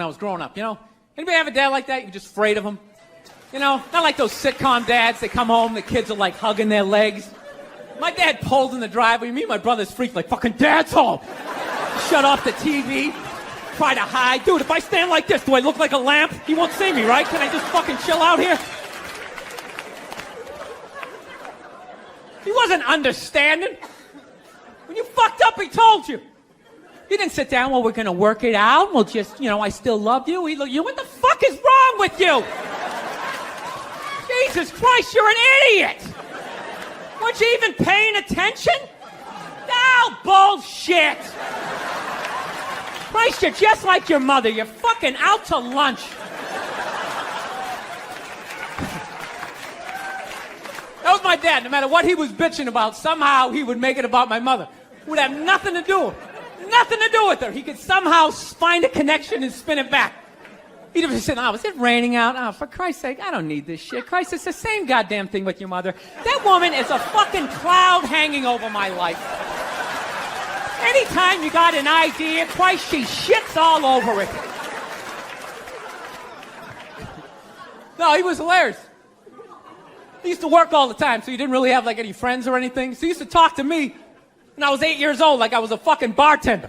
I was growing up, you know? Anybody have a dad like that? You're just afraid of him? You know, not like those sitcom dads. They come home, the kids are like hugging their legs. My dad pulled in the driveway. Me and my brother's freaked like, fucking dad's home. Shut off the TV. Try to hide. Dude, if I stand like this, do I look like a lamp? He won't see me, right? Can I just fucking chill out here? He wasn't understanding. When you fucked up, he told you. He didn't sit down, well, we're going to work it out. We'll just, I still love you. He looked, what the fuck is wrong with you? Jesus Christ, you're an idiot. Weren't you even paying attention? No, bullshit. Christ, you're just like your mother. You're fucking out to lunch. That was my dad. No matter what he was bitching about, somehow he would make it about my mother. It would have nothing to do with her. He could somehow find a connection and spin it back. He'd have said, is it raining out? Oh, for Christ's sake, I don't need this shit. Christ, it's the same goddamn thing with your mother. That woman is a fucking cloud hanging over my life. Anytime you got an idea, Christ, she shits all over it. No, he was hilarious. He used to work all the time, so he didn't really have like any friends or anything. So he used to talk to me when I was 8 years old like I was a fucking bartender.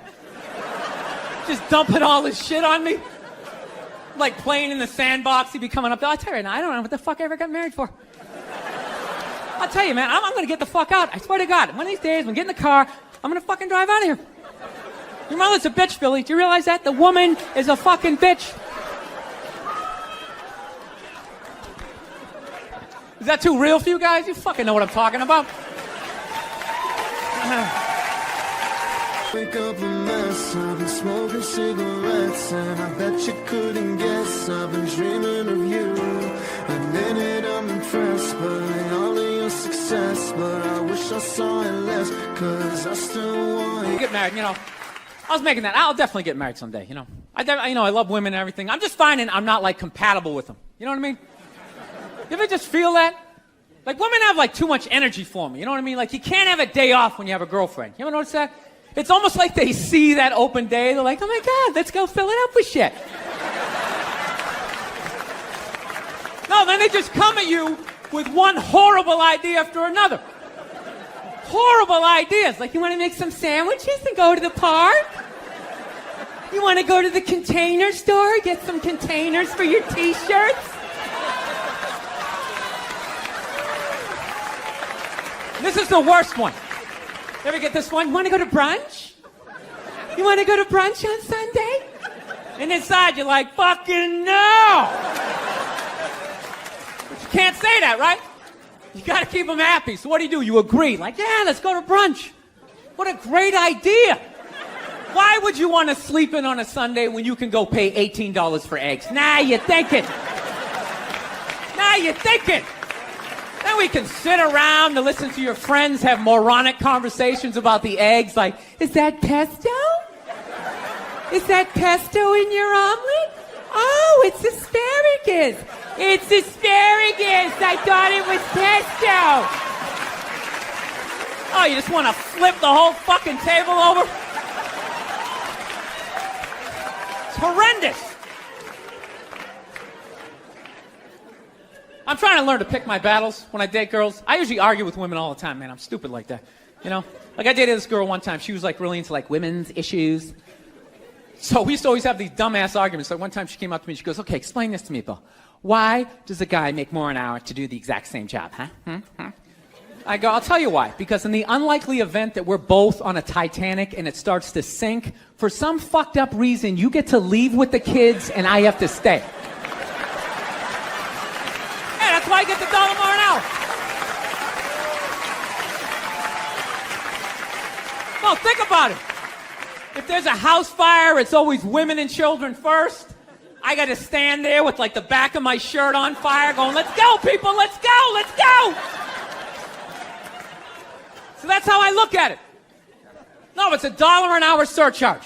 Just dumping all his shit on me. Like playing in the sandbox, he'd be coming up there. I'll tell you right now, I don't know what the fuck I ever got married for. I'll tell you, man, I'm going to get the fuck out. I swear to God, one of these days, when I get in the car, I'm going to fucking drive out of here. Your mother's a bitch, Billy. Do you realize that? The woman is a fucking bitch. Is that too real for you guys? You fucking know what I'm talking about. Wake up a mess, I've been smoking cigarettes, and I bet you couldn't guess I've been dreaming of you. Admit it, I'm impressed by all of your success, but I wish I saw it less, cause I still want you. Get married, I was making that. I'll definitely get married someday, I love women and everything. I'm just finding I'm not like compatible with them. You know what I mean? You ever just feel that? Like women have like too much energy for me. You know what I mean? Like you can't have a day off when you have a girlfriend. You ever notice that? It's almost like they see that open day. They're like, oh my God, let's go fill it up with shit. No, then they just come at you with one horrible idea after another. Horrible ideas. Like, you want to make some sandwiches and go to the park? You want to go to the container store, get some containers for your t-shirts? This is the worst one. You ever get this one? You want to go to brunch? You want to go to brunch on Sunday? And inside you're like, fucking no! But you can't say that, right? You gotta keep them happy. So what do? You agree. Like, yeah, let's go to brunch. What a great idea. Why would you want to sleep in on a Sunday when you can go pay $18 for eggs? Now you're thinking. Then we can sit around and listen to your friends have moronic conversations about the eggs, like, is that pesto? Is that pesto in your omelet? Oh, it's asparagus. It's asparagus. I thought it was pesto. Oh, you just want to flip the whole fucking table over? It's horrendous. I'm trying to learn to pick my battles when I date girls. I usually argue with women all the time, man. I'm stupid like that. Like I dated this girl one time. She was like really into like women's issues. So we used to always have these dumbass arguments. So one time she came up to me and she goes, okay, explain this to me, Bill. Why does a guy make more an hour to do the exact same job, huh? I go, I'll tell you why. Because in the unlikely event that we're both on a Titanic and it starts to sink, for some fucked up reason, you get to leave with the kids and I have to stay. That's why I get the $1 more an hour. Well, think about it. If there's a house fire, it's always women and children first. I got to stand there with like the back of my shirt on fire going, let's go, people, let's go, let's go. So that's how I look at it. No, it's $1 an hour surcharge.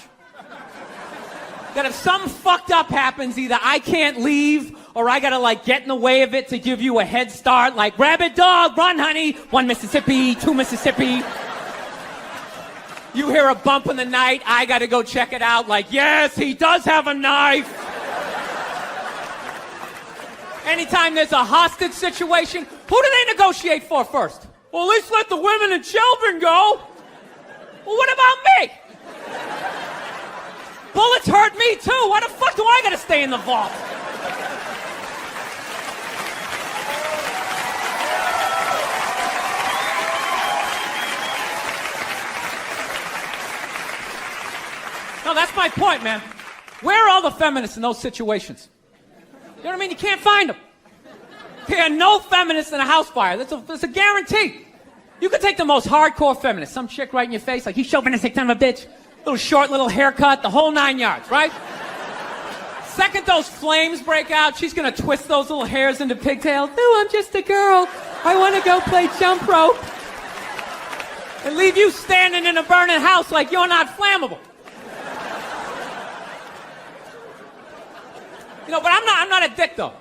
That if something fucked up happens, either I can't leave or I gotta like get in the way of it to give you a head start, like rabid dog, run honey, 1 Mississippi, 2 Mississippi. You hear a bump in the night, I gotta go check it out, like yes, he does have a knife. Anytime there's a hostage situation, who do they negotiate for first? Well, at least let the women and children go. Well, what about me? Bullets hurt me too. Why the fuck do I gotta stay in the vault? No, that's my point, man. Where are all the feminists in those situations? You know what I mean? You can't find them. There are no feminists in a house fire. That's a guarantee. You could take the most hardcore feminist, some chick right in your face, like, you chauvinistic son of a bitch, little short, little haircut, the whole 9 yards, right? Second those flames break out, she's gonna twist those little hairs into pigtails. No, I'm just a girl. I want to go play jump rope. And leave you standing in a burning house like you're not flammable. You know, but I'm not a dick, though.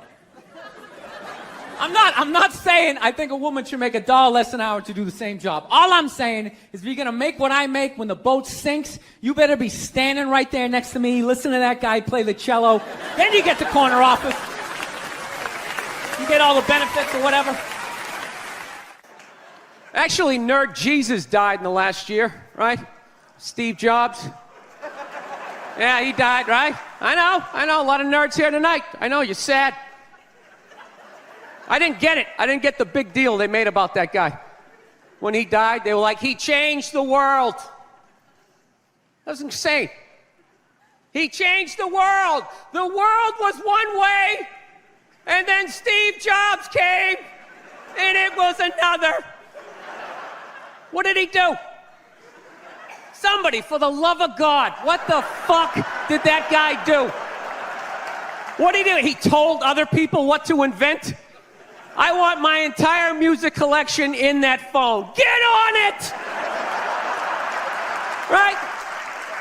I'm not saying I think a woman should make $1 less an hour to do the same job. All I'm saying is, if you're gonna make what I make when the boat sinks, you better be standing right there next to me, listen to that guy play the cello. Then you get the corner office. You get all the benefits or whatever. Actually, Nerd Jesus died in the last year, right? Steve Jobs. Yeah, he died, right? I know, a lot of nerds here tonight. I know, you're sad. I didn't get it. I didn't get the big deal they made about that guy. When he died, they were like, he changed the world. That was insane. He changed the world. The world was one way, and then Steve Jobs came, and it was another. What did he do? Somebody, for the love of God, what the fuck did that guy do? What did he do? He told other people what to invent? I want my entire music collection in that phone. Get on it! Right?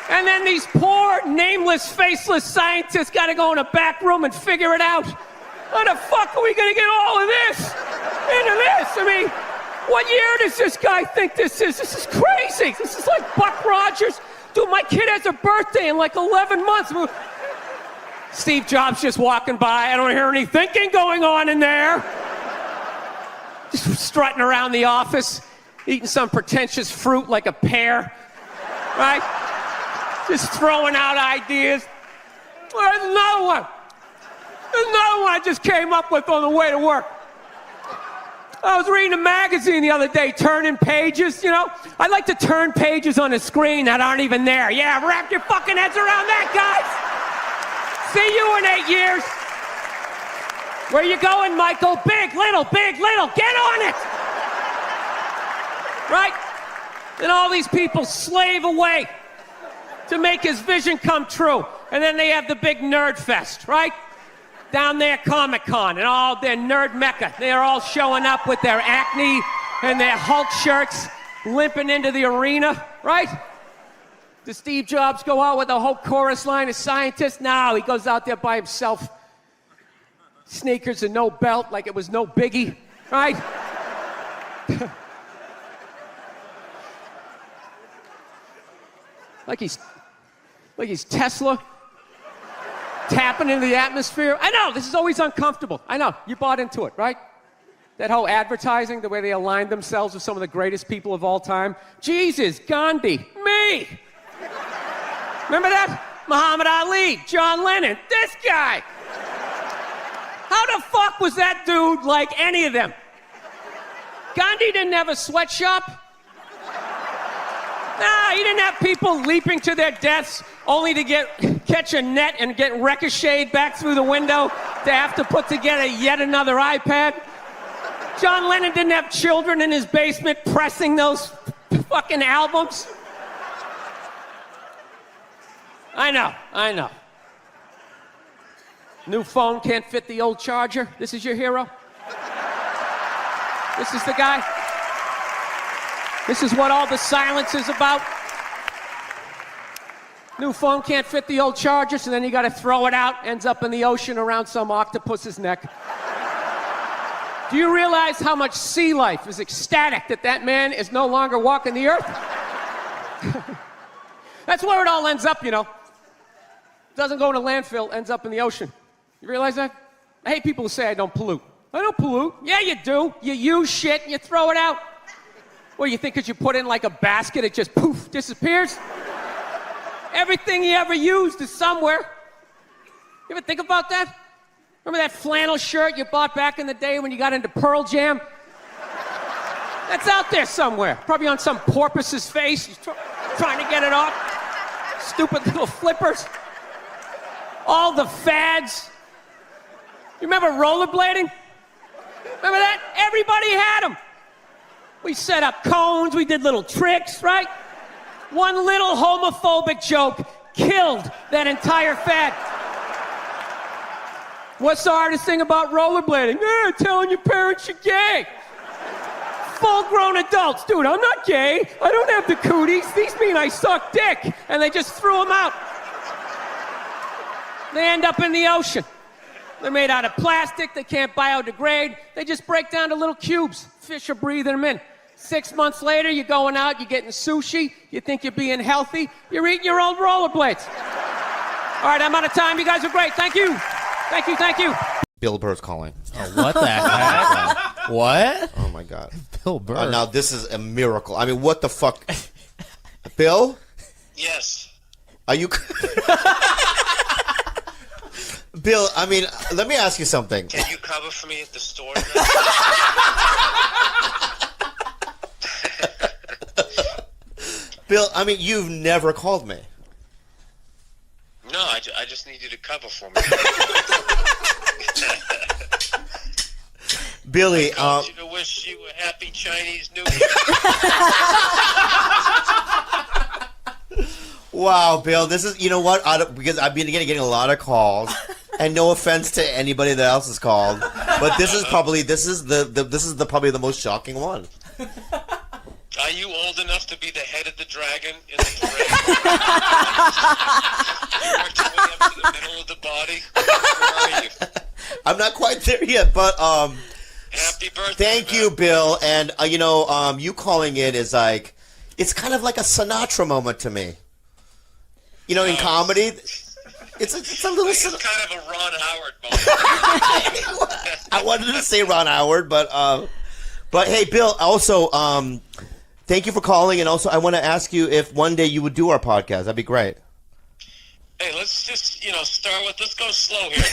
And then these poor, nameless, faceless scientists got to go in a back room and figure it out. How the fuck are we going to get all of this into this? I mean, what year does this guy think this is? This is crazy. This is like Buck Rogers. Dude, my kid has a birthday in like 11 months. Steve Jobs just walking by. I don't hear any thinking going on in there. Just strutting around the office, eating some pretentious fruit like a pear, right? Just throwing out ideas. Well, there's another one. There's another one I just came up with on the way to work. I was reading a magazine the other day, turning pages, you know? I like to turn pages on a screen that aren't even there. Yeah, wrap your fucking heads around that, guys. See you in 8 years. Where you going, Michael? Big, little, get on it! Right? And all these people slave away to make his vision come true. And then they have the big nerd fest, right? Down there, Comic-Con, and all their nerd mecca. They're all showing up with their Acne and their Hulk shirts, limping into the arena, right? Does Steve Jobs go out with a whole chorus line of scientists? No, he goes out there by himself. Sneakers and no belt, like it was no biggie, right? like he's Tesla, tapping into the atmosphere. I know, this is always uncomfortable. I know, you bought into it, right? That whole advertising, the way they aligned themselves with some of the greatest people of all time. Jesus, Gandhi, me. Remember that? Muhammad Ali, John Lennon, this guy. How the fuck was that dude like any of them? Gandhi didn't have a sweatshop. Nah, he didn't have people leaping to their deaths only to catch a net and get ricocheted back through the window to have to put together yet another iPad. John Lennon didn't have children in his basement pressing those fucking albums. I know. New phone can't fit the old charger. This is your hero? This is the guy? This is what all the silence is about? New phone can't fit the old charger, so then you gotta throw it out, ends up in the ocean around some octopus's neck. Do you realize how much sea life is ecstatic that man is no longer walking the earth? That's where it all ends up, you know. Doesn't go in a landfill, ends up in the ocean. You realize that? I hate people who say I don't pollute. I don't pollute. Yeah, you do. You use shit and you throw it out. Well, you think because you put it in like a basket, it just poof, disappears? Everything you ever used is somewhere. You ever think about that? Remember that flannel shirt you bought back in the day when you got into Pearl Jam? That's out there somewhere. Probably on some porpoise's face. He's trying to get it off. Stupid little flippers. All the fads. You remember rollerblading? Remember that? Everybody had them. We set up cones, we did little tricks, right? One little homophobic joke killed that entire fad. What's the hardest thing about rollerblading? Telling your parents you're gay. Full-grown adults. Dude, I'm not gay. I don't have the cooties. These mean I suck dick. And they just threw them out. They end up in the ocean. They're made out of plastic. They can't biodegrade. They just break down to little cubes. Fish are breathing them in. 6 months later, you're going out, you're getting sushi. You think you're being healthy. You're eating your old rollerblades. All right, I'm out of time. You guys are great. Thank you. Thank you, thank you. Bill Burr's calling. Oh, what the heck? What? Oh, my God. Bill Burr. Now, this is a miracle. I mean, what the fuck? Bill? Yes. Are you... Bill, I mean, let me ask you something. Can you cover for me at the store? Bill, I mean, you've never called me. No, I just need you to cover for me. Billy, I called you to wish you a happy Chinese New Year. Wow, Bill, this is, you know what? Because I've been getting a lot of calls, and no offense to anybody that else has called, but this is probably probably the most shocking one. Are you old enough to be the head of the dragon in the parade? You worked your way up to the middle of the body? Where are you? I'm not quite there yet, but Happy birthday. thank you, Bill. And you calling in is like, it's kind of like a Sinatra moment to me. You know, in comedy, it's a little. It's kind of a Ron Howard moment. I wanted to say Ron Howard, but hey, Bill. Also, thank you for calling, and also I want to ask you if one day you would do our podcast. That'd be great. Hey, let's just start with. Let's go slow here.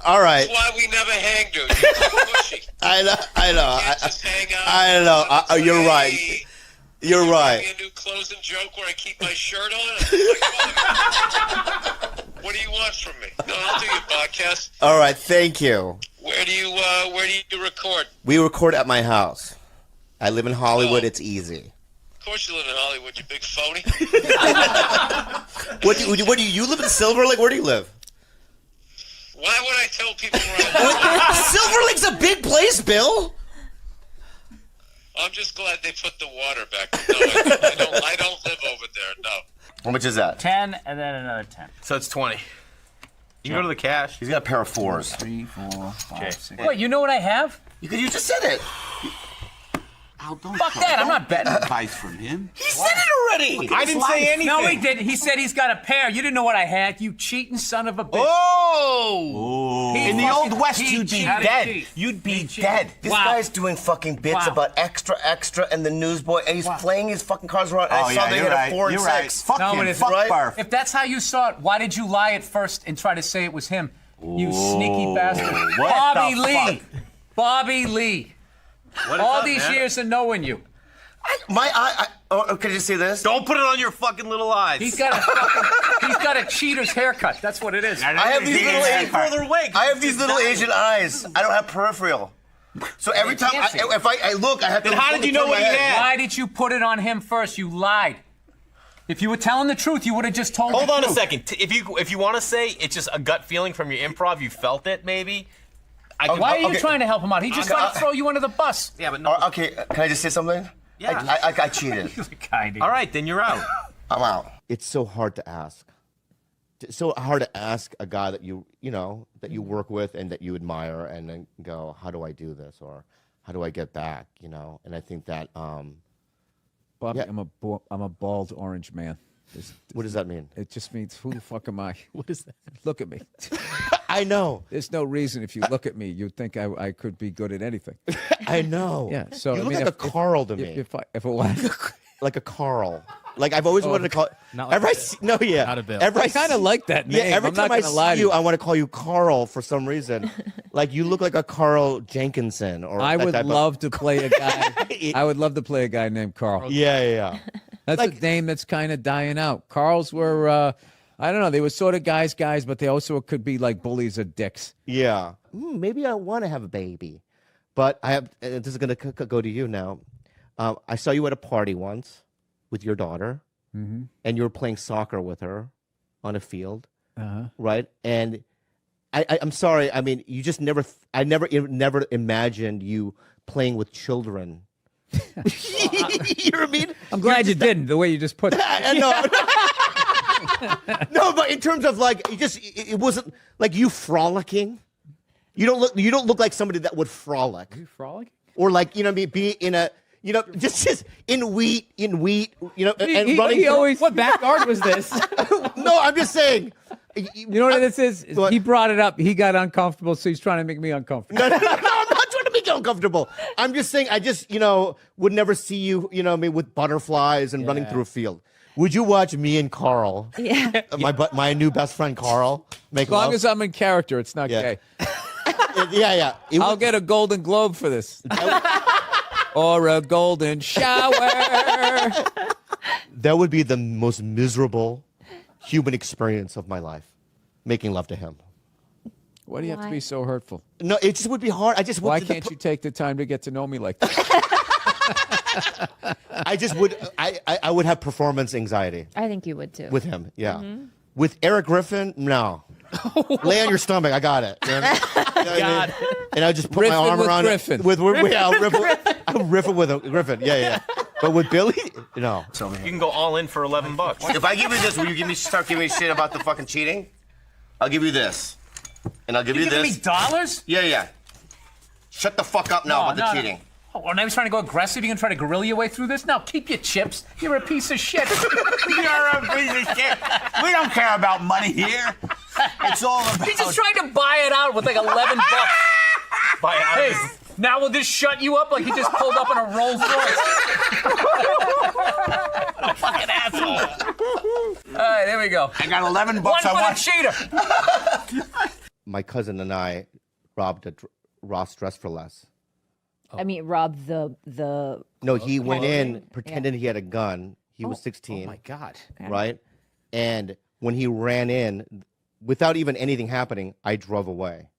All right. That's why we never hang, dude. You're too pushy. I know. You can't just hang out. I know. You're right. Hey, You're right. a new closing joke where I keep my shirt on? What do you want from me? No, I'll do your podcast. All right. Thank you. Where do you record? We record at my house. I live in Hollywood. Oh. It's easy. Of course you live in Hollywood, you big phony. What do you live in Silver Lake? Where do you live? Why would I tell people where I live? Silver Lake's a big place, Bill. I'm just glad they put the water back. No, I don't live over there, no. How much is that? 10 and then another 10. So it's 20. You can go to the cash. He's got a pair of fours. 3, 4, 5, 6. Wait, you know what I have? You just said it. Al, don't Fuck that, I'm not betting. advice from him. He said it already. I didn't say anything. No, he didn't. He said he's got a pair. You didn't know what I had. You cheating son of a bitch. Oh! He In the fucking- Old West, he you'd be cheated. dead. You'd be dead. This Wow. guy's doing fucking bits Wow. about extra and the newsboy, and he's playing his fucking cards around. Oh, I saw yeah, they you're hit right. a 4 and You're 6. right. Fuck No, him. it isn't. Fuck Right? Barf. If that's how you saw it, why did you lie at first and try to say it was him? You sneaky bastard. what Bobby the Lee. fuck? Bobby Lee. What is All up, these man? years of knowing you. Can you see this? Don't put it on your fucking little eyes. He's got a cheater's haircut. That's what it is. I have these little Get further away. I have these little Asian eyes. I don't have peripheral. So every time can't see. if I look, I have to. Then how did you know turn what my he head. had? Why did you put it on him first? You lied. If you were telling the truth, you would have just told Hold the on a truth. second. If you want to say it's just a gut feeling from your improv, you felt it maybe. Why are you Okay. trying to help him out? He just tried to throw you under the bus. Yeah, but no. Okay, can I just say something? Yeah. I cheated. All right, then you're out. I'm out. It's so hard to ask. It's so hard to ask a guy that you work with and that you admire, and then go, how do I do this, or how do I get back? And I think that Bobby, Yeah. I'm a bald orange man. What does that mean? It just means, who the fuck am I? What is that? Look at me. I know. There's no reason if you look at me, you'd think I could be good at anything. I know. Yeah. So you I look mean, like a Carl to me. If it was, Like a Carl. Like I've always wanted to call. Not like Every a I see, no, yeah. Not a Bill. Every I kind of like that name. Yeah, every I'm time not I gonna lie see to you, I want to call you Carl for some reason. Like you look like a Carl Jenkinson, or I that would type of- love to play a guy. I would love to play a guy named Carl. Yeah. That's a name that's kind of dying out. Carls were, I don't know, they were sort of guys, but they also could be like bullies or dicks. Yeah. Maybe I want to have a baby, but I have. This is gonna go to you now. I saw you at a party once with your daughter, and you were playing soccer with her on a field, right? And I'm sorry. I mean, you just never. I never imagined you playing with children. You know what I mean? I'm glad you didn't, the way you just put it. No, but in terms of like, it wasn't like you frolicking. You don't look like somebody that would frolic. You frolicking? Or like, you know what I mean, be in a, you know, just in wheat, you know, and running. He always, What backyard was this? No, I'm just saying. you know what this is? What? He brought it up. He got uncomfortable, so he's trying to make me uncomfortable. No, I'm not trying to make you uncomfortable. I'm just saying, I just, would never see you, I mean, with butterflies and running through a field. Would you watch me and Carl, my new best friend Carl, make As long love? as I'm in character, it's not Yeah. gay. Yeah. I'll get a Golden Globe for this. Or a golden shower. That would be the most miserable human experience of my life, making love to him. Why do you have to be so hurtful? No, it just would be hard. I just Why can't you take the time to get to know me like that? I just would. I would have performance anxiety I think you would too. with him. Yeah. With Eric Griffin, no. Lay on your stomach. I got it. You know what I mean? God. And I just put my Riffing arm with around Griffin. it. I'm riffing with him, Griffin. Yeah. But with Billy, no. You can go all in for $11. If I give you this, will you start giving me shit about the fucking cheating? I'll give you this. And I'll give you giving me this. dollars? Yeah. Shut the fuck up now about the cheating. Oh, now he's trying to go aggressive. You gonna try to guerrilla your way through this? No, keep your chips. You're a piece of shit. You're a piece of shit. We don't care about money here. It's all about... He's just trying to buy it out with like $11. Buy it out. Hey, now we'll just shut you up like he just pulled up in a Rolls Royce. Fucking asshole. All right, there we go. I got $11. One I for want... the cheater. My cousin and I robbed a Ross Dress for Less. I mean, Rob, the No, he went in pretending he had a gun. He was 16. Oh my God. Right? And when he ran in, without even anything happening, I drove away.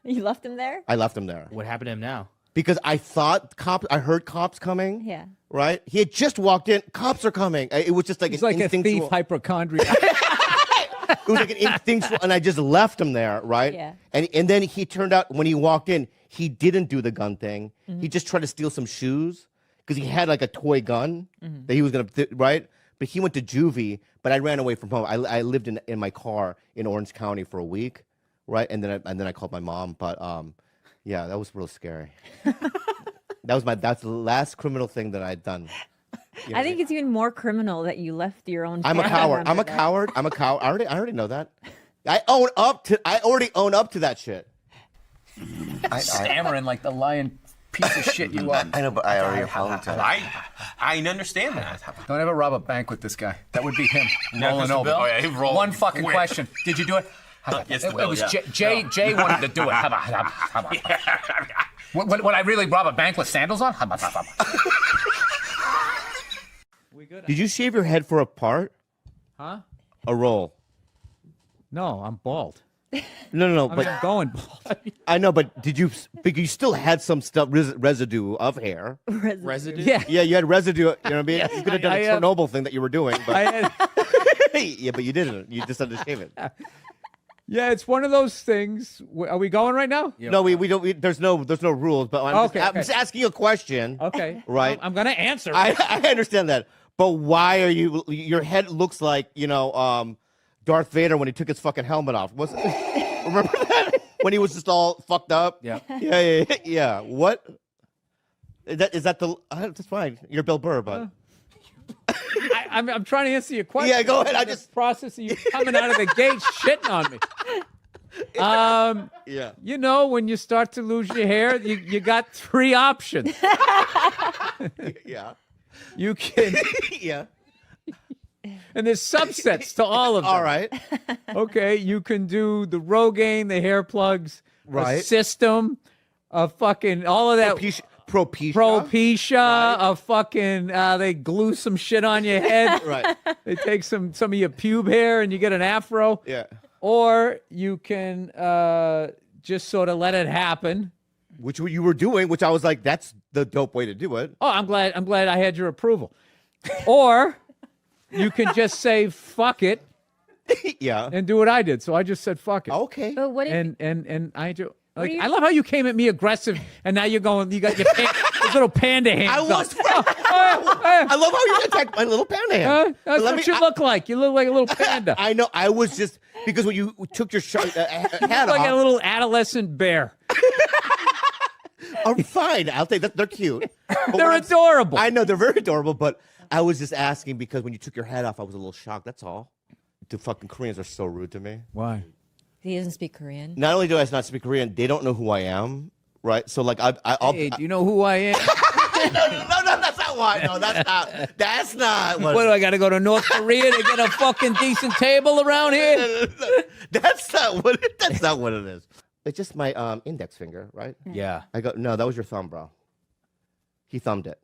You left him there? I left him there. What happened to him now? Because I thought I heard cops coming. Yeah. Right? He had just walked in. Cops are coming. It was just like He's an like a thief instinctual. hypochondriac. It was like an instinctual, and I just left him there, right? Yeah. And then he turned out, when he walked in, he didn't do the gun thing. He just tried to steal some shoes because he had like a toy gun that he was going to, right? But he went to juvie, but I ran away from home. I lived in my car in Orange County for a week, right? And then I called my mom. But yeah, that was real scary. That's the last criminal thing that I'd done. You know I think it's even more criminal that you left your own. I'm a family coward. member I'm a there. coward. I'm a coward. I already know that. I already own up to that shit. Stammering like the lying piece of shit you are. I know, but I already apologized. I understand that. Don't ever rob a bank with this guy. That would be him rolling Mr. over. Bill? Oh, yeah, he's rolling One fucking quick. question. Did you do it? Yes, it Bill, was yeah. Jay wanted to do it. How about? Would I really rob a bank with sandals on? Did you shave your head for a part? Huh? A roll? No, I'm bald. No. I But mean, I'm going bald. I know. But did you? But you still had some stuff residue of hair. Residue? Yeah. Yeah, you had residue. You know what I mean? You could have done I a Chernobyl thing that you were doing, but I had, yeah, but you didn't. You decided to shave it. yeah, it's one of those things. Are we going right now? No, we don't. There's no rules. But I'm just asking you a question. Okay. Right. I'm going to answer. I understand that. But why are you? Your head looks like Darth Vader when he took his fucking helmet off. Remember that when he was just all fucked up? Yeah. Yeah. What? Is that the? That's fine. You're Bill Burr, but I'm trying to answer your question. Yeah, go ahead. I The just process of you coming out of the gate shitting on me. yeah. You know, when you start to lose your hair, you got 3 options. Yeah. You can, Yeah. and there's subsets to all of them. All right. Okay, you can do the Rogaine, the hair plugs, a Right. system, a fucking all of that. Propecia, a fucking they glue some shit on your head. Right. They take some of your pube hair and you get an afro. Yeah. Or you can just sort of let it happen. Which you were doing, which I was like, that's the dope way to do it. Oh, I'm glad I had your approval. Or you can just say fuck it Yeah. and do what I did. So I just said fuck it. Okay. But what if And I do. Like, do you- I love how you came at me aggressive, and now you're going. You got your those little panda hands. I was. up. I love how you attacked my little panda hand. That's Let what me- you look like. You look like a little panda. I know. I was just because when you took your hat like a off, little adolescent bear. I'm fine. I'll take that. They're cute. But They're what I'm- adorable. I know they're very adorable, but I was just asking because when you took your hat off, I was a little shocked. That's all. The fucking Koreans are so rude to me. Why? he doesn't speak Korean? Not only do I not speak Korean, they don't know who I am. Right. So like I'll. Hey, do you know who I am? No, that's not why. No, that's not. That's not. What do I got to go to North Korea to get a fucking decent table around here? That's not what. That's not what it is. It's just my index finger, right? Yeah. I go. No, that was your thumb, bro. He thumbed it.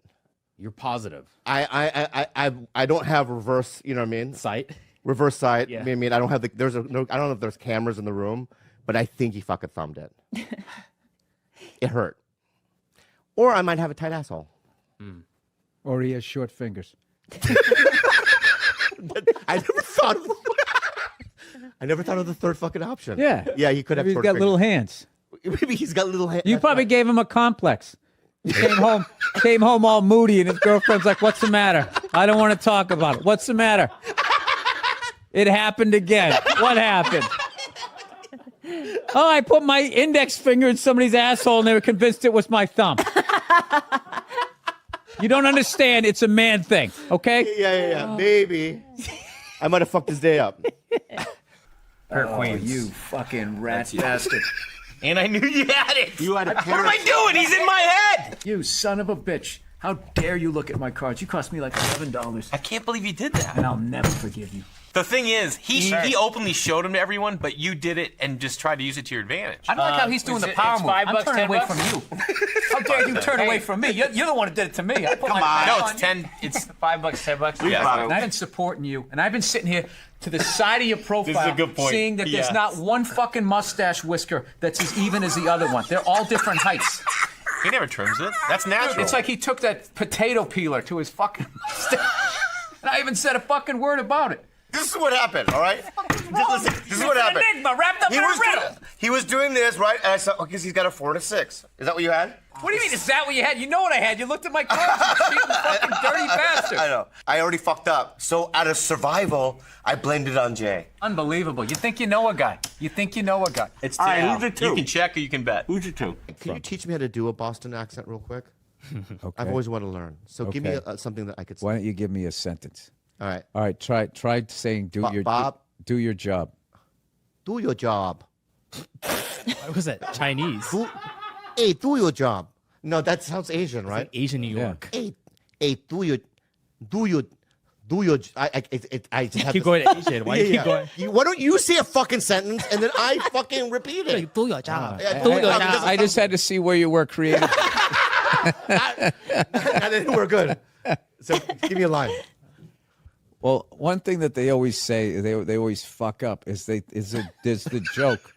You're positive. I don't have reverse. You know what I mean? Sight. Reverse sight. Yeah. I mean, I don't have the. There's a. No, I don't know if there's cameras in the room, but I think he fucking thumbed it. It hurt. Or I might have a tight asshole. Or he has short fingers. I never thought of. I never thought of the third fucking option. Yeah. Yeah, he could have. Maybe he's short got fingers. little hands. Maybe he's got little hands. You probably gave him a complex. He came home all moody, and his girlfriend's like, "What's the matter? I don't want to talk about it. What's the matter? It happened again. What happened? Oh, I put my index finger in somebody's asshole, and they were convinced it was my thumb. You don't understand. It's a man thing, okay? Yeah. Maybe. I might have fucked his day up. You fucking rat bastard. And I knew you had it. You had a What am I doing? He's in my head. You son of a bitch. How dare you look at my cards? You cost me like $11, I can't believe you did that. and I'll never forgive you. The thing is, he openly showed him to everyone, but you did it and just tried to use it to your advantage. I don't like how he's doing the power move. I'm turning away from you. How dare you turn away from me? You're the one who did it to me. I put my back No, on it's you. 10. It's $5, $10. yeah. And I've been supporting you, and I've been sitting here to the side of your profile, a good point. seeing that there's Yes. not one fucking mustache whisker that's as even as the other one. They're all different heights. He never trims it. That's natural. It's like he took that potato peeler to his fucking mustache. And I haven't said a fucking word about it. This is what happened, all right? Listen, this is what It's an happened. enigma wrapped up in a riddle. He was doing this, right? And I said, because he's got a 4 and a 6. Is that what you had? What do you mean? Is that what you had? You know what I had. You looked at my cards. You cheating fucking dirty bastard. I know. I already fucked up. So out of survival, I blamed it on Jay. Unbelievable. You think you know a guy. You think you know a guy. It's All right, tail. who's the two? You can check or you can bet. Who's your two? Can you teach me how to do a Boston accent real quick? Okay. I've always wanted to learn. So give me Okay. something that I could say. Why don't you give me a sentence? All right. All right, try saying do Bob. do your job. Do your job. What was that? Chinese. Hey, do your job. No, that sounds Asian, right? Asian New York. Hey, do your. I just have Keep to- going Asian. Why you keep going? Why don't you say a fucking sentence and then I fucking repeat it? Do your job. Yeah, do your job. It doesn't I just had to see where you were creative. And then we're good. So give me a line. Well, one thing that they always say, they always fuck up, is there's the joke,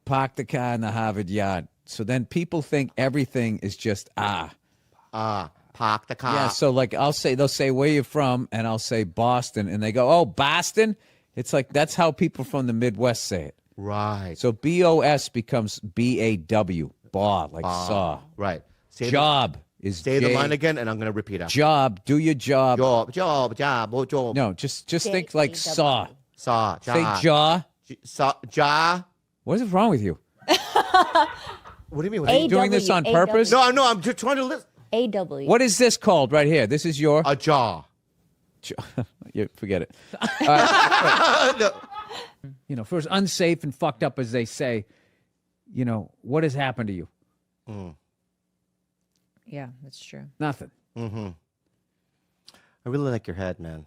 park the car in the Harvard yard. So then people think everything is just Park the car. Yeah, so like they'll say where you from, and I'll say Boston, and they go, oh, Boston? It's like that's how people from the Midwest say it. Right. So BOS becomes BAW, baw, like saw. Right. Say Job is Say the J- line again, and I'm going to repeat after. Job, do your job. Job. No, just think like saw. Saw. Say jaw. Jaw. What is wrong with you? What do you mean? Are you doing this on purpose? No, I'm just trying to listen. AW. What is this called right here? This is your A jaw. You forget it. No. You know, for as unsafe and fucked up as they say, you know, what has happened to you? Yeah, that's true. Nothing. I really like your head, man.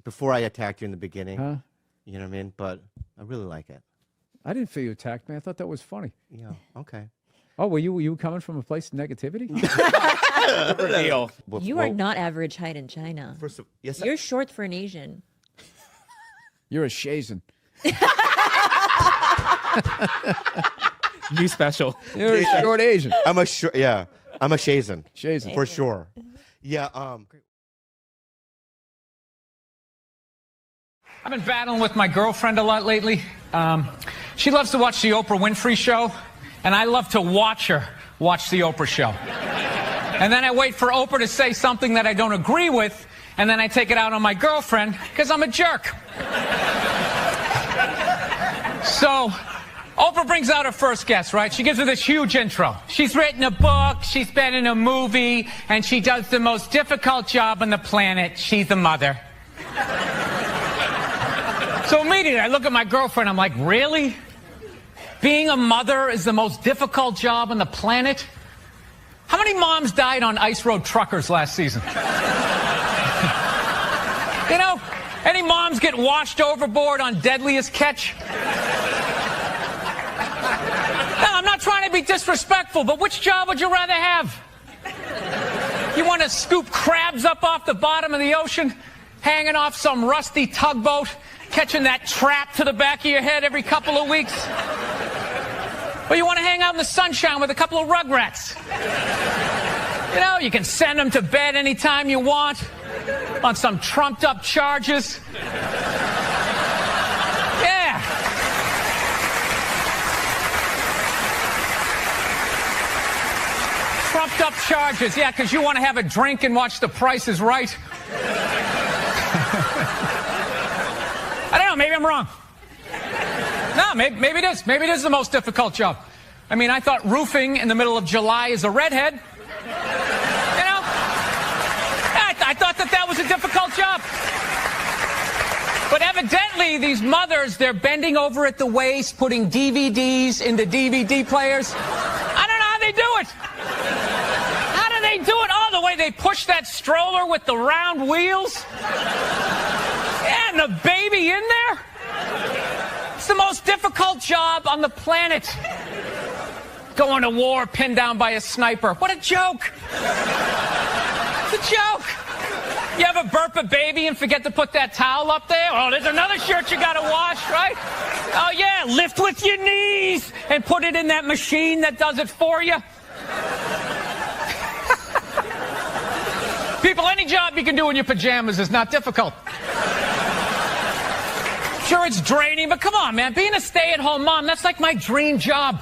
Before I attacked you in the beginning, you know what I mean? But I really like it. I didn't feel you attacked me. I thought that was funny. Yeah, okay. Oh, were you coming from a place of negativity? Reveal. You are not average height in China. First of, yes, You're short for an Asian. You're a Shazen. New special. You're a short Asian. I'm a Shazen. Shazen. For sure. Yeah, I've been battling with my girlfriend a lot lately. She loves to watch the Oprah Winfrey Show, and I love to watch her watch the Oprah Show. And then I wait for Oprah to say something that I don't agree with, and then I take it out on my girlfriend because I'm a jerk. So Oprah brings out her first guest, right? She gives her this huge intro. She's written a book, she's been in a movie, and she does the most difficult job on the planet. She's a mother. So immediately I look at my girlfriend, I'm like, really? Being a mother is the most difficult job on the planet? How many moms died on ice road truckers last season? You know, any moms get washed overboard on Deadliest Catch? No, I'm not trying to be disrespectful, but which job would you rather have? You want to scoop crabs up off the bottom of the ocean, hanging off some rusty tugboat, catching that trap to the back of your head every couple of weeks? Or you want to hang out in the sunshine with a couple of rugrats? You know, you can send them to bed anytime you want on some trumped up charges. Yeah. Trumped up charges, yeah, because you want to have a drink and watch The Price is Right. I don't know, maybe I'm wrong. No, maybe it is. Maybe it is the most difficult job. I mean, I thought roofing in the middle of July is a redhead. You know? I thought that was a difficult job. But evidently, these mothers, they're bending over at the waist, putting DVDs into DVD players. I don't know how they do it. How do they do it? Oh, the way they push that stroller with the round wheels. Yeah, and the baby in there. It's the most difficult job on the planet. Going to war pinned down by a sniper. What a joke. It's a joke. You ever burp a baby and forget to put that towel up there? Oh, there's another shirt you gotta wash, right? Oh yeah, lift with your knees and put it in that machine that does it for you. People, any job you can do in your pajamas is not difficult. Sure, it's draining, but come on, man. Being a stay-at-home mom, that's like my dream job.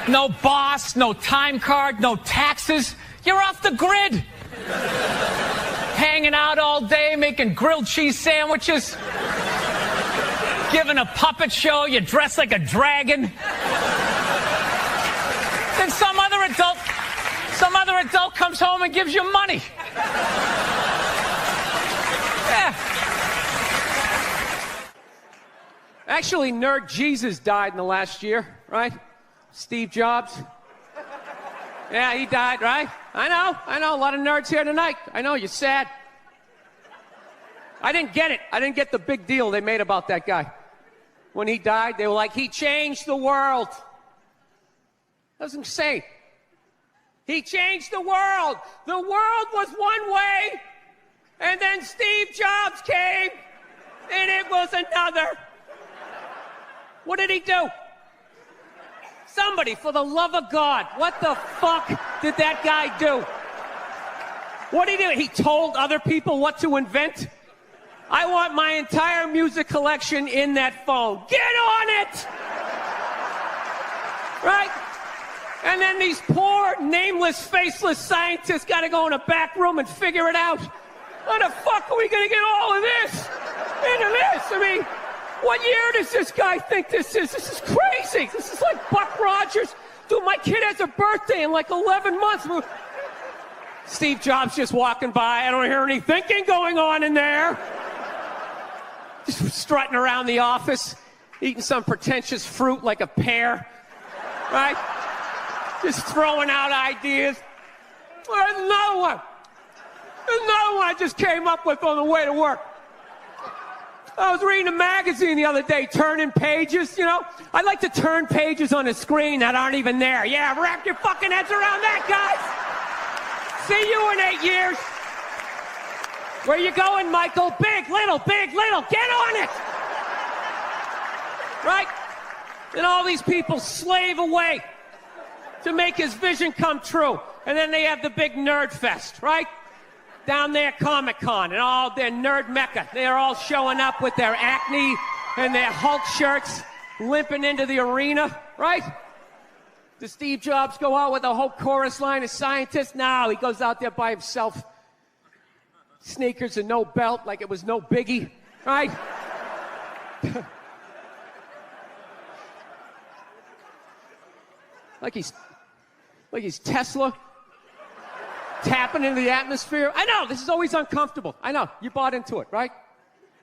No boss, no time card, no taxes. You're off the grid. Hanging out all day, making grilled cheese sandwiches. Giving a puppet show, you dress like a dragon. Then some other adult comes home and gives you money. Yeah. Actually, Nerd Jesus died in the last year, right? Steve Jobs. Yeah, he died, right? I know. A lot of nerds here tonight. I know, you're sad. I didn't get it. I didn't get the big deal they made about that guy. When he died, they were like, he changed the world. That was insane. He changed the world. The world was one way, and then Steve Jobs came, and it was another. What did he do? Somebody, for the love of God, what the fuck did that guy do? What did he do? He told other people what to invent? I want my entire music collection in that phone. Get on it! Right? And then these poor, nameless, faceless scientists got to go in a back room and figure it out. How the fuck are we going to get all of this into this? I mean, what year does this guy think this is? This is crazy. This is like Buck Rogers. Dude, my kid has a birthday in like 11 months. Steve Jobs just walking by. I don't hear any thinking going on in there. Just strutting around the office, eating some pretentious fruit like a pear, right? Just throwing out ideas. There's another one. There's another one I just came up with on the way to work. I was reading a magazine the other day, turning pages, you know? I'd like to turn pages on a screen that aren't even there. Yeah, wrap your fucking heads around that, guys. See you in 8 years. Where you going, Michael? Big, little, get on it. Right? And all these people slave away to make his vision come true. And then they have the big nerd fest, right? Down there, Comic-Con, and all their nerd mecca. They're all showing up with their Acne and their Hulk shirts, limping into the arena, right? Does Steve Jobs go out with a whole chorus line of scientists? No, he goes out there by himself. Sneakers and no belt, like it was no biggie, right? like he's Tesla. Tapping into the atmosphere. I know, this is always uncomfortable. I know, you bought into it, right?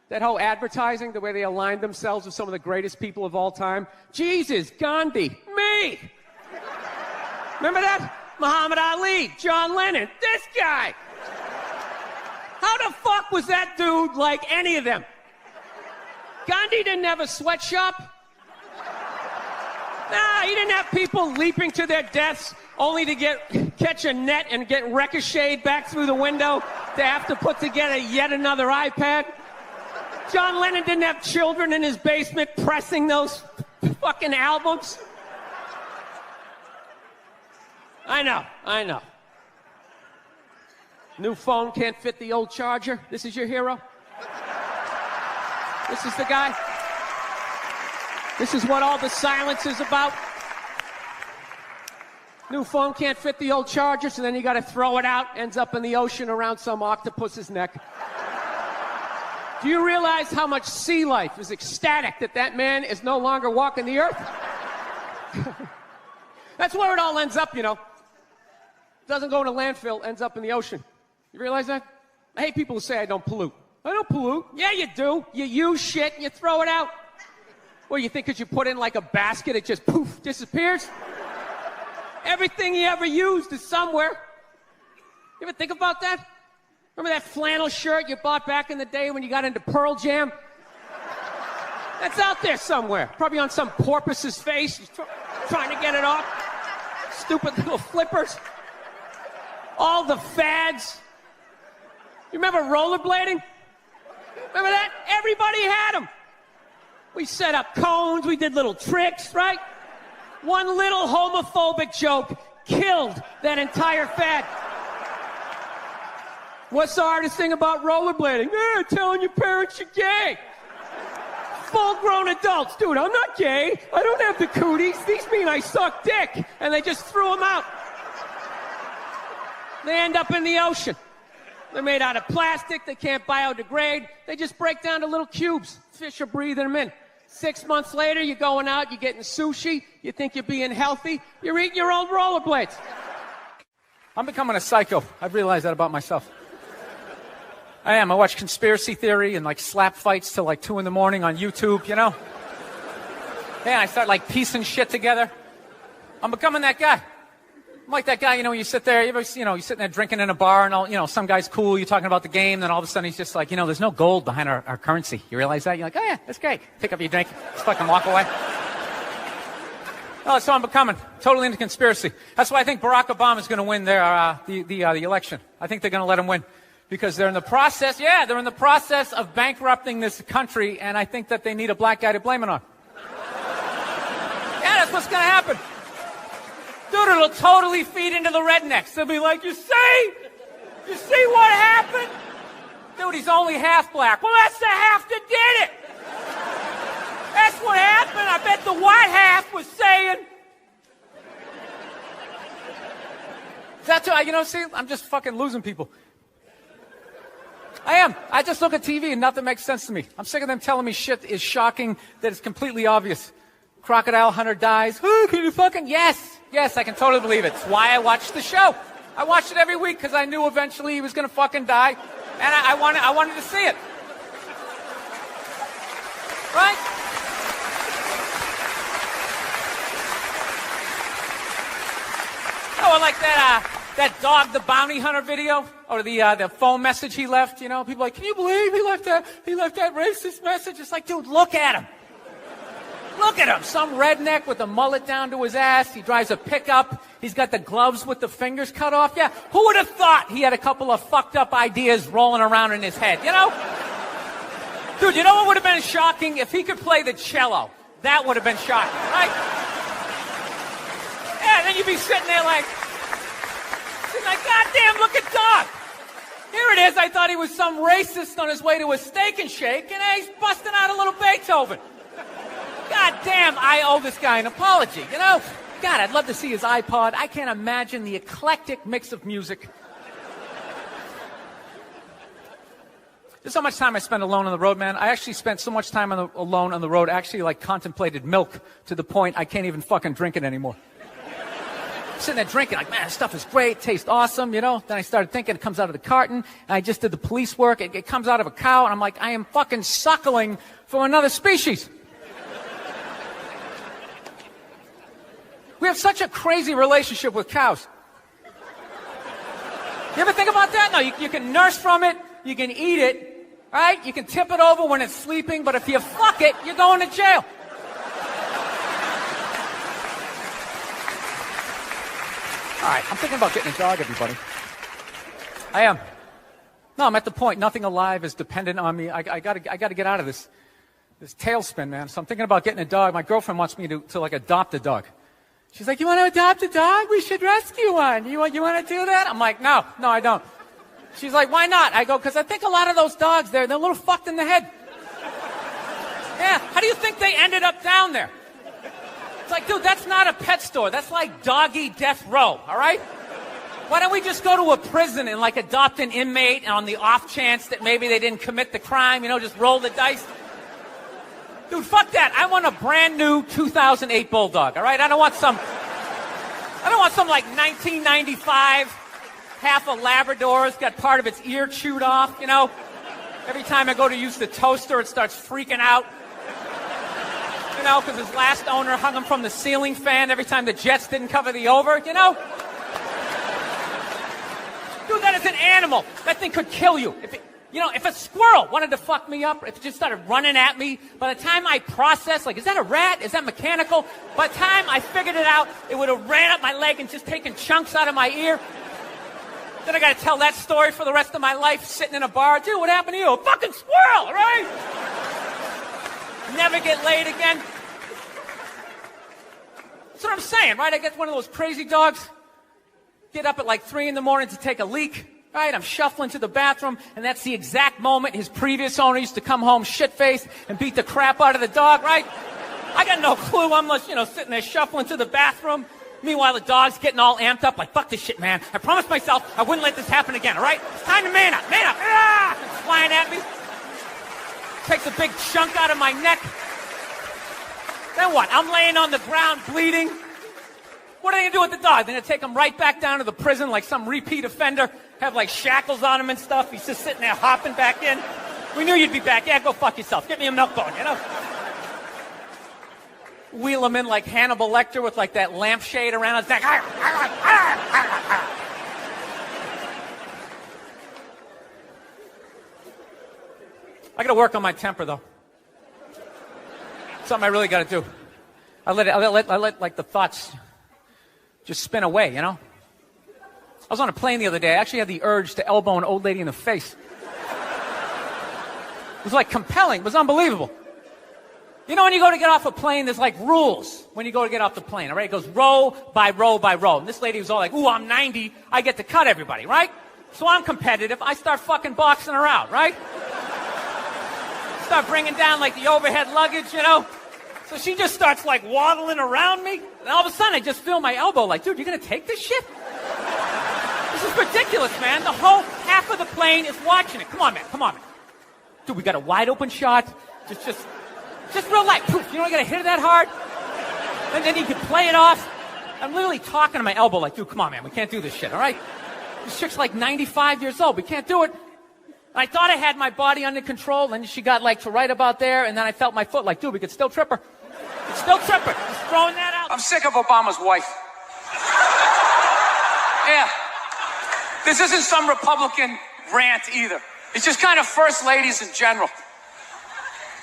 That whole advertising, the way they aligned themselves with some of the greatest people of all time. Jesus, Gandhi, me. Remember that? Muhammad Ali, John Lennon, this guy. How the fuck was that dude like any of them? Gandhi didn't have a sweatshop. Nah, he didn't have people leaping to their deaths only to catch a net and get ricocheted back through the window to have to put together yet another iPad. John Lennon didn't have children in his basement pressing those fucking albums. I know. New phone can't fit the old charger. This is your hero? This is the guy? This is what all the silence is about? New phone can't fit the old charger, so then you gotta throw it out, ends up in the ocean around some octopus's neck. Do you realize how much sea life is ecstatic that man is no longer walking the earth? That's where it all ends up, you know. Doesn't go in a landfill, ends up in the ocean. You realize that? I hate people who say I don't pollute. I don't pollute. Yeah, you do. You use shit and you throw it out. Well, you think because you put it in like a basket, it just poof, disappears? Everything you ever used is somewhere. You ever think about that? Remember that flannel shirt you bought back in the day when you got into Pearl Jam? That's out there somewhere. Probably on some porpoise's face. He's trying to get it off. Stupid little flippers. All the fads. You remember rollerblading? Remember that? Everybody had them. We set up cones, we did little tricks, right? One little homophobic joke killed that entire fad. What's the hardest thing about rollerblading? Telling your parents you're gay. Full-grown adults. Dude, I'm not gay. I don't have the cooties. These mean I suck dick. And they just threw them out. They end up in the ocean. They're made out of plastic. They can't biodegrade. They just break down to little cubes. Fish are breathing them in. 6 months later, you're going out, you're getting sushi. You think you're being healthy. You're eating your old rollerblades. I'm becoming a psycho. I've realized that about myself. I am. I watch conspiracy theory and like slap fights till like 2 a.m. on YouTube, you know? Yeah, I start like piecing shit together. I'm becoming that guy. I'm like that guy, you know, you sit there, you're sitting there drinking in a bar and all, you know, some guy's cool, you're talking about the game, then all of a sudden he's just like, you know, there's no gold behind our currency. You realize that? You're like, oh yeah, that's great. Pick up your drink, just fucking walk away. Oh, so I'm becoming totally into conspiracy. That's why I think Barack Obama is going to win the election. I think they're going to let him win because they're in the process of bankrupting this country, and I think that they need a black guy to blame it on. Yeah, that's what's going to happen. Dude, it'll totally feed into the rednecks. They'll be like, you see what happened? Dude, he's only half black. Well, that's the half that did it. That's what happened. I bet the white half was saying. That's what, you know, see, I'm just fucking losing people. I am. I just look at TV and nothing makes sense to me. I'm sick of them telling me shit is shocking that is completely obvious. Crocodile hunter dies. Oh, can you fucking... Yes, I can totally believe it. It's why I watch the show. I watched it every week because I knew eventually he was going to fucking die. And I wanted to see it. Right? Oh, like that dog, the bounty hunter video, or the phone message he left. You know, people are like, can you believe he left that racist message? It's like, dude, look at him. Look at him. Some redneck with a mullet down to his ass. He drives a pickup. He's got the gloves with the fingers cut off. Yeah, who would have thought he had a couple of fucked up ideas rolling around in his head, you know? Dude, you know what would have been shocking? If he could play the cello. That would have been shocking, right? Yeah, then you'd be sitting there like, goddamn, look at Doc. Here it is. I thought he was some racist on his way to a steak and shake, and he's busting out a little Beethoven. God damn, I owe this guy an apology, you know? God, I'd love to see his iPod. I can't imagine the eclectic mix of music. There's so much time I spend alone on the road, man. I actually spent so much time alone on the road, actually like contemplated milk to the point I can't even fucking drink it anymore. Sitting there drinking, like, man, this stuff is great, tastes awesome, you know? Then I started thinking it comes out of the carton, and I just did the police work. It comes out of a cow, and I'm like, I am fucking suckling from another species. We have such a crazy relationship with cows. You ever think about that? No, you can nurse from it, you can eat it, right? You can tip it over when it's sleeping, but if you fuck it, you're going to jail. All right, I'm thinking about getting a dog, everybody. I am. No, I'm at the point. Nothing alive is dependent on me. I gotta get out of this tailspin, man. So I'm thinking about getting a dog. My girlfriend wants me to like adopt a dog. She's like, you want to adopt a dog? We should rescue one. You want to do that? I'm like, no, I don't. She's like, why not? I go, because I think a lot of those dogs they're a little fucked in the head. Yeah, how do you think they ended up down there? It's like, dude, that's not a pet store. That's like doggy death row, all right? Why don't we just go to a prison and like adopt an inmate on the off chance that maybe they didn't commit the crime, you know, just roll the dice? Dude, fuck that. I want a brand new 2008 Bulldog, all right? I don't want some like 1995, half a Labrador. It's got part of its ear chewed off, you know? Every time I go to use the toaster, it starts freaking out. You know, because his last owner hung him from the ceiling fan every time the Jets didn't cover the over, you know? Dude, that is an animal. That thing could kill you. If a squirrel wanted to fuck me up, if it just started running at me, by the time I processed, like, is that a rat? Is that mechanical? By the time I figured it out, it would have ran up my leg and just taken chunks out of my ear. Then I got to tell that story for the rest of my life, sitting in a bar. Dude, what happened to you? A fucking squirrel, right? Never get laid again. That's what I'm saying, right? I get one of those crazy dogs, get up at like 3 in the morning to take a leak. Right, I'm shuffling to the bathroom, and that's the exact moment his previous owner used to come home shit-faced and beat the crap out of the dog, right? I got no clue. I'm just, sitting there shuffling to the bathroom. Meanwhile, the dog's getting all amped up, like, fuck this shit, man. I promised myself I wouldn't let this happen again, all right? It's time to man up, man up. Ah! It's flying at me. Takes a big chunk out of my neck. Then what? I'm laying on the ground bleeding. What are they going to do with the dog? They're going to take him right back down to the prison like some repeat offender, have like shackles on him and stuff. He's just sitting there hopping back in. We knew you'd be back. Yeah, go fuck yourself. Get me a milk bone, you know? Wheel him in like Hannibal Lecter with like that lampshade around his neck. I got to work on my temper, though. Something I really got to do. I let like the thoughts just spin away, you know? I was on a plane the other day. I actually had the urge to elbow an old lady in the face. It was like compelling. It was unbelievable. You know, when you go to get off a plane, there's like rules when you go to get off the plane, all right? It goes row by row by row. And this lady was all like, ooh, I'm 90. I get to cut everybody, right? So I'm competitive. I start fucking boxing her out, right? Start bringing down like the overhead luggage, you know? So she just starts like waddling around me. And all of a sudden I just feel my elbow like, dude, you're going to take this shit? This is ridiculous, man. The whole half of the plane is watching it. Come on, man. Dude, we got a wide open shot. Just real light. Poof. You don't got to hit it that hard. And then you can play it off. I'm literally talking to my elbow like, dude, come on, man. We can't do this shit, all right? This chick's like 95 years old. We can't do it. And I thought I had my body under control, and she got like to right about there, and then I felt my foot like, dude, we could still trip her. We could still trip her. Just throwing that out. I'm sick of Obama's wife. Yeah. This isn't some Republican rant either. It's just kind of first ladies in general.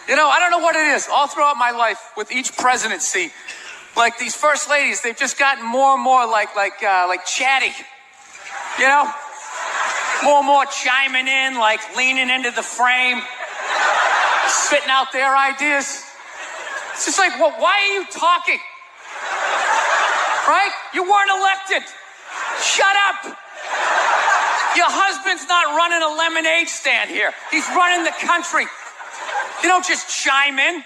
You know, I don't know what it is. All throughout my life, with each presidency, like these first ladies, they've just gotten more and more like chatty. You know? More and more chiming in, like leaning into the frame, spitting out their ideas. It's just like, well, why are you talking? Right? You weren't elected. Shut up. Your husband's not running a lemonade stand here. He's running the country. You don't just chime in.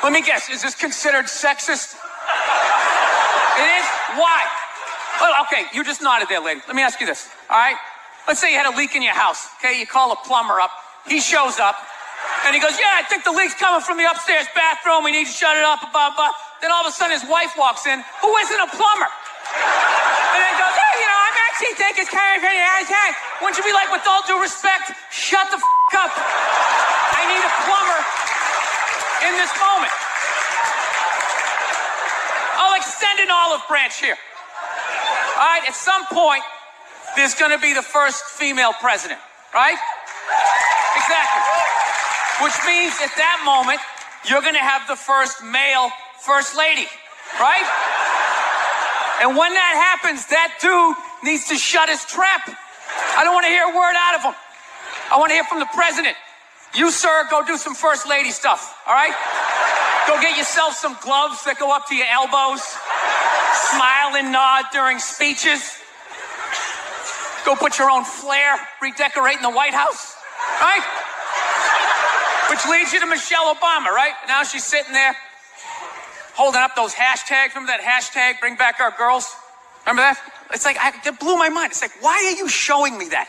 Let me guess, is this considered sexist? It is? Why? Well, okay, you just nodded there, lady. Let me ask you this, all right? Let's say you had a leak in your house, okay? You call a plumber up. He shows up, and he goes, yeah, I think the leak's coming from the upstairs bathroom. We need to shut it up, blah, blah. Then all of a sudden his wife walks in, who isn't a plumber. And then goes, hey, you know, I'm actually thinking it's kind of Wouldn't you be like, with all due respect, shut the up. I need a plumber in this moment. I'll extend an olive branch here. All right, at some point, there's going to be the first female president, right? Exactly. Which means at that moment, you're going to have the first male first lady, right? And when that happens, that dude needs to shut his trap. I don't want to hear a word out of him. I want to hear from the president. You, sir, go do some first lady stuff, all right? Go get yourself some gloves that go up to your elbows. Smile and nod during speeches. Go put your own flair redecorating the White House, right? Which leads you to Michelle Obama, right? Now she's sitting there holding up those hashtags. Remember that hashtag, bring back our girls? Remember that? It's like, it blew my mind. It's like, why are you showing me that?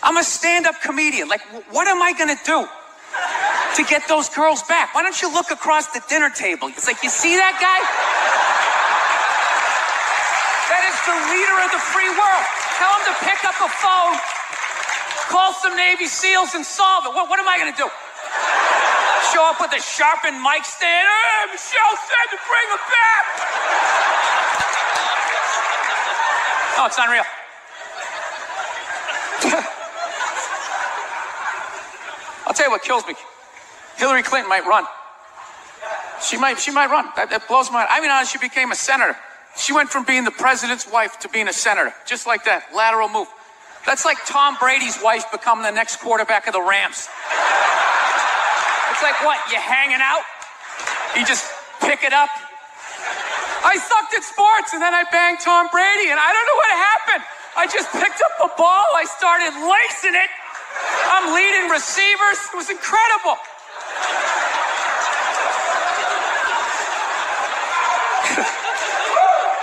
I'm a stand-up comedian. Like, what am I going to do to get those girls back? Why don't you look across the dinner table? It's like, you see that guy? That is the leader of the free world. Tell him to pick up a phone, call some Navy SEALs and solve it. What am I going to do? Show up with a sharpened mic stand? Hey, Michelle said to bring him back. Oh, it's unreal. I'll tell you what kills me. Hillary Clinton might run. She might run. That blows my mind. I mean, she became a senator. She went from being the president's wife to being a senator. Just like that. Lateral move. That's like Tom Brady's wife becoming the next quarterback of the Rams. It's like, what, you hanging out? You just pick it up? I sucked at sports, and then I banged Tom Brady, and I don't know what happened. I just picked up the ball. I started lacing it. I'm leading receivers. It was incredible.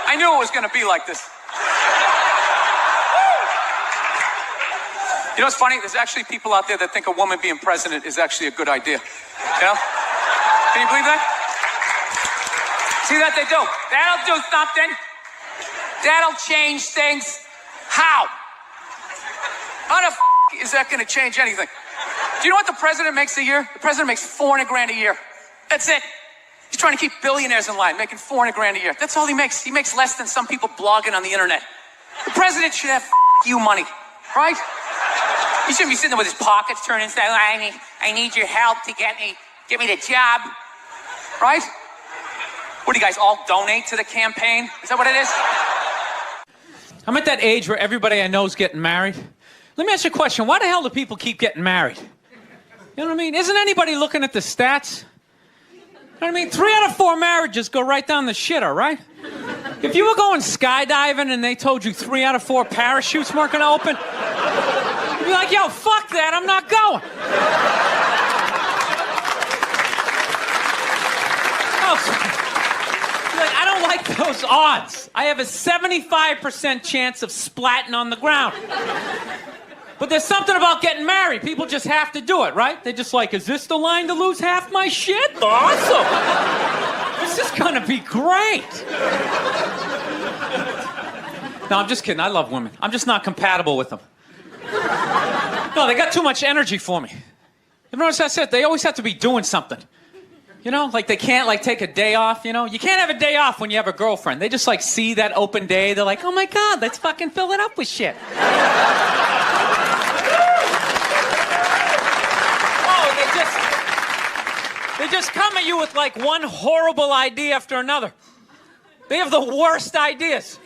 I knew it was going to be like this. You know what's funny? There's actually people out there that think a woman being president is actually a good idea. You know? Can you believe that? See that they do? That'll do something. That'll change things. How? How the is that going to change anything? Do you know what the president makes a year? The president makes $400,000 a year. That's it. He's trying to keep billionaires in line, making $400,000 a year. That's all he makes. He makes less than some people blogging on the internet. The president should have you money, right? He shouldn't be sitting there with his pockets turned inside. I need your help to get me the job, right? What do you guys all donate to the campaign? Is that what it is? I'm at that age where everybody I know is getting married. Let me ask you a question. Why the hell do people keep getting married? You know what I mean? Isn't anybody looking at the stats? You know what I mean? 3 out of 4 marriages go right down the shitter, right? If you were going skydiving and they told you 3 out of 4 parachutes weren't going to open, you'd be like, yo, fuck that, I'm not going. Like, I don't like those odds. I have a 75% chance of splatting on the ground. But there's something about getting married. People just have to do it, right? They're just like, is this the line to lose half my shit? Awesome. This is gonna be great. No, I'm just kidding. I love women. I'm just not compatible with them. No, they got too much energy for me. You notice that's it? They always have to be doing something. You know, like they can't like take a day off, you know? You can't have a day off when you have a girlfriend. They just like see that open day. They're like, oh my God, let's fucking fill it up with shit. Oh, they just come at you with like one horrible idea after another. They have the worst ideas.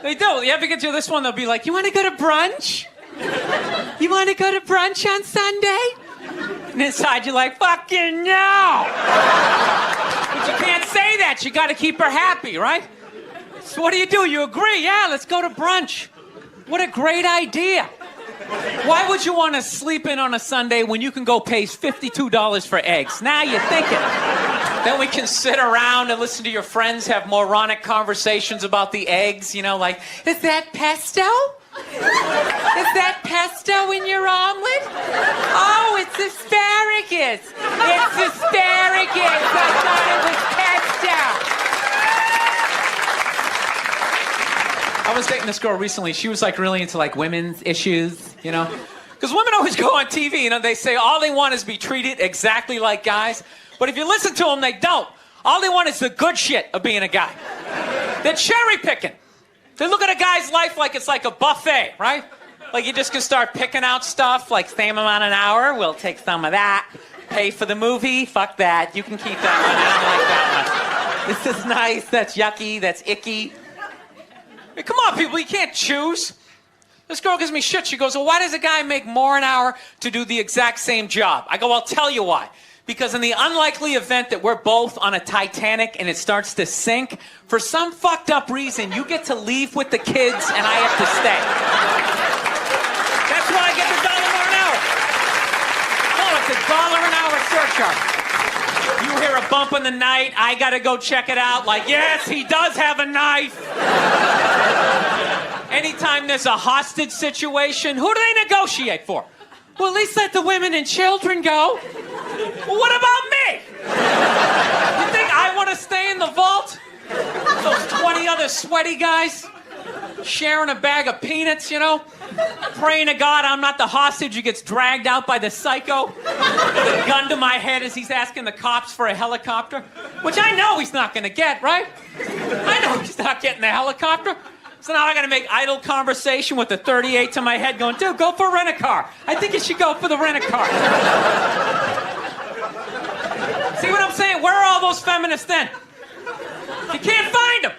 They do. You ever get to this one, they'll be like, you want to go to brunch? You want to go to brunch on Sunday? And inside you're like, fucking no! But you can't say that. You got to keep her happy, right? So what do? You agree? Yeah, let's go to brunch. What a great idea. Why would you want to sleep in on a Sunday when you can go pay $52 for eggs? Now you're thinking. Then we can sit around and listen to your friends have moronic conversations about the eggs, you know, like, is that pesto? Is that pesto in your omelet? Oh, it's asparagus. It's asparagus. I thought it was pesto. I was dating this girl recently. She was like really into like women's issues, you know? Because women always go on TV, you know, they say all they want is be treated exactly like guys. But if you listen to them, they don't. All they want is the good shit of being a guy. They're cherry picking. They look at a guy's life like it's like a buffet, right? Like you just can start picking out stuff, like same amount an hour, we'll take some of that. Pay for the movie, fuck that. You can keep that one, I don't like that one. This is nice, that's yucky, that's icky. Hey, come on, people, you can't choose. This girl gives me shit. She goes, well, why does a guy make more an hour to do the exact same job? I go, I'll tell you why. Because in the unlikely event that we're both on a Titanic and it starts to sink, for some fucked up reason, you get to leave with the kids and I have to stay. That's why I get the $1 more an hour. No, it's $1 an hour surcharge. You hear a bump in the night, I gotta go check it out. Like, yes, he does have a knife. Anytime there's a hostage situation, who do they negotiate for? Well, at least let the women and children go. Well, what about me? You think I want to stay in the vault? Those 20 other sweaty guys sharing a bag of peanuts, you know? Praying to God I'm not the hostage who gets dragged out by the psycho with a gun to my head as he's asking the cops for a helicopter, which I know he's not going to get, right? I know he's not getting the helicopter. So now I gotta make idle conversation with the 38 to my head going, dude, go for a rent-a-car. I think you should go for the rent-a-car. See what I'm saying? Where are all those feminists then? You can't find them.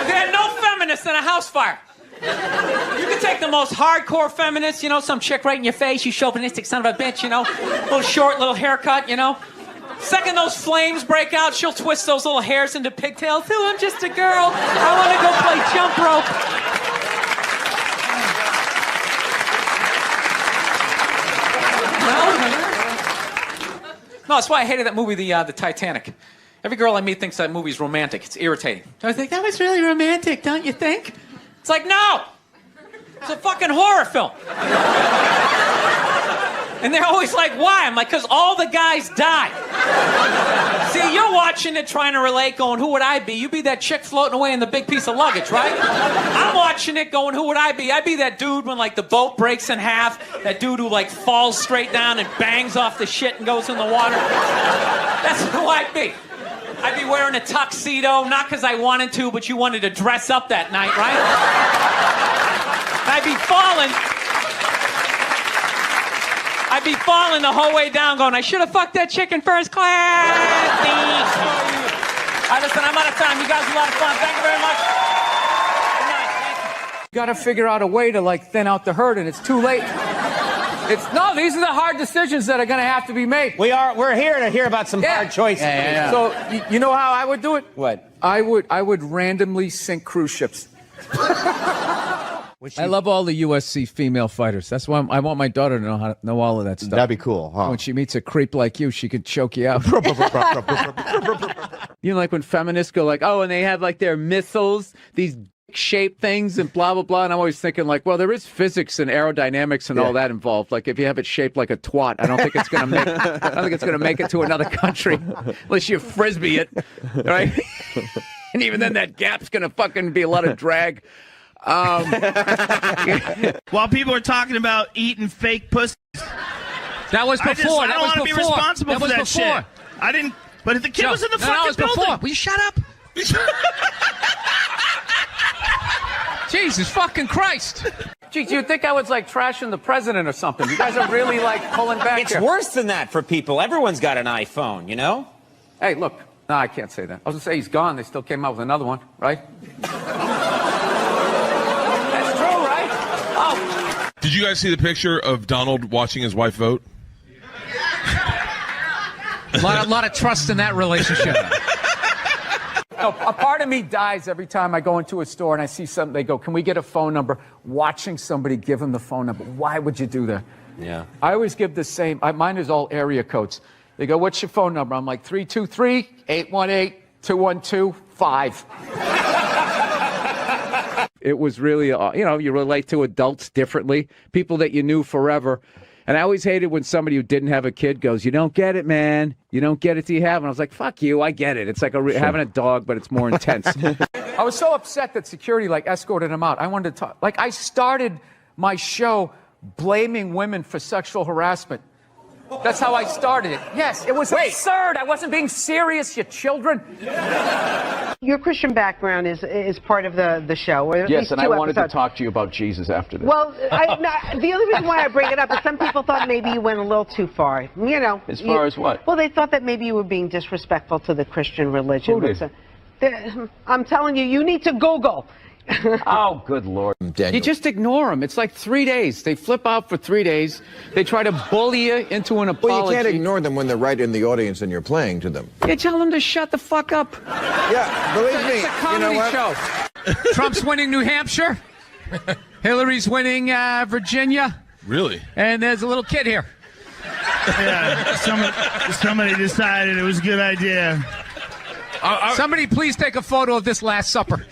There are no feminists in a house fire. You can take the most hardcore feminist, you know, some chick right in your face, you chauvinistic son of a bitch, you know, little short, little haircut, you know. Second those flames break out, she'll twist those little hairs into pigtails. Oh, I'm just a girl. I want to go play jump rope. No, that's why I hated that movie, the Titanic. Every girl I meet thinks that movie's romantic. It's irritating. I think that was really romantic, don't you think? It's like, no! It's a fucking horror film. And they're always like, why? I'm like, because all the guys die. See, you're watching it trying to relate, going, who would I be? You'd be that chick floating away in the big piece of luggage, right? I'm watching it going, who would I be? I'd be that dude when, like, the boat breaks in half, that dude who, like, falls straight down and bangs off the shit and goes in the water. That's who I'd be. I'd be wearing a tuxedo, not because I wanted to, but you wanted to dress up that night, right? I'd be falling the whole way down going, I should have fucked that chick in first class. All right, listen, I'm out of time. You guys are a lot of fun. Thank you very much. Good night. Thank you. You got to figure out a way to, like, thin out the herd, and it's too late. No, these are the hard decisions that are going to have to be made. We're here to hear about some hard choices. Yeah. So, you know how I would do it? What? I would randomly sink cruise ships. I love all the USC female fighters. That's why I want my daughter to know all of that stuff. That'd be cool, huh? When she meets a creep like you, she could choke you out. You know, like when feminists go like, oh, and they have like their missiles, these shaped things and blah, blah, blah. And I'm always thinking like, well, there is physics and aerodynamics and all that involved. Like if you have it shaped like a twat, I don't think it's going to make it to another country unless you frisbee it, right? And even then, that gap's going to fucking be a lot of drag. While people are talking about eating fake pussy. That was before. I don't want to be responsible for that shit. I didn't. But if the kid was in the fucking building. Before. Will you shut up? Jesus fucking Christ. Geez, you'd think I was like trashing the president or something. You guys are really like pulling back It's here. worse than that for people. Everyone's got an iPhone, you know? Hey, look. No, I can't say that. I was going to say he's gone. They still came out with another one, right? That's true, right? Oh. Did you guys see the picture of Donald watching his wife vote? A lot of trust in that relationship. No, a part of me dies every time I go into a store and I see something. They go, "Can we get a phone number?" Watching somebody give them the phone number. Why would you do that? Yeah. I always give the same. Mine is all area codes. They go, "What's your phone number?" I'm like 323-818-212-5. It was really, you relate to adults differently, people that you knew forever. And I always hated when somebody who didn't have a kid goes, "You don't get it, man. You don't get it till you have it." And I was like, fuck you, I get it. It's like having a dog, but it's more intense. I was so upset that security escorted him out. I wanted to talk. I started my show blaming women for sexual harassment. That's how I started it. Yes, it was absurd. I wasn't being serious, you children. Your Christian background is part of the show. Or at Yes, least and two I wanted episodes. to talk to you about Jesus after this. Well, the only reason why I bring it up is some people thought maybe you went a little too far. You know. As far as what? Well, they thought that maybe you were being disrespectful to the Christian religion. Who did? I'm telling you, you need to Google. Oh, good Lord. Daniel. You just ignore them. It's like 3 days. They flip out for 3 days. They try to bully you into an apology. Well, you can't ignore them when they're right in the audience and you're playing to them. You tell them to shut the fuck up. Yeah, believe me. It's a comedy you know what? show. Trump's winning New Hampshire. Hillary's winning Virginia. Really? And there's a little kid here. Yeah, somebody decided it was a good idea. Somebody please take a photo of this Last Supper.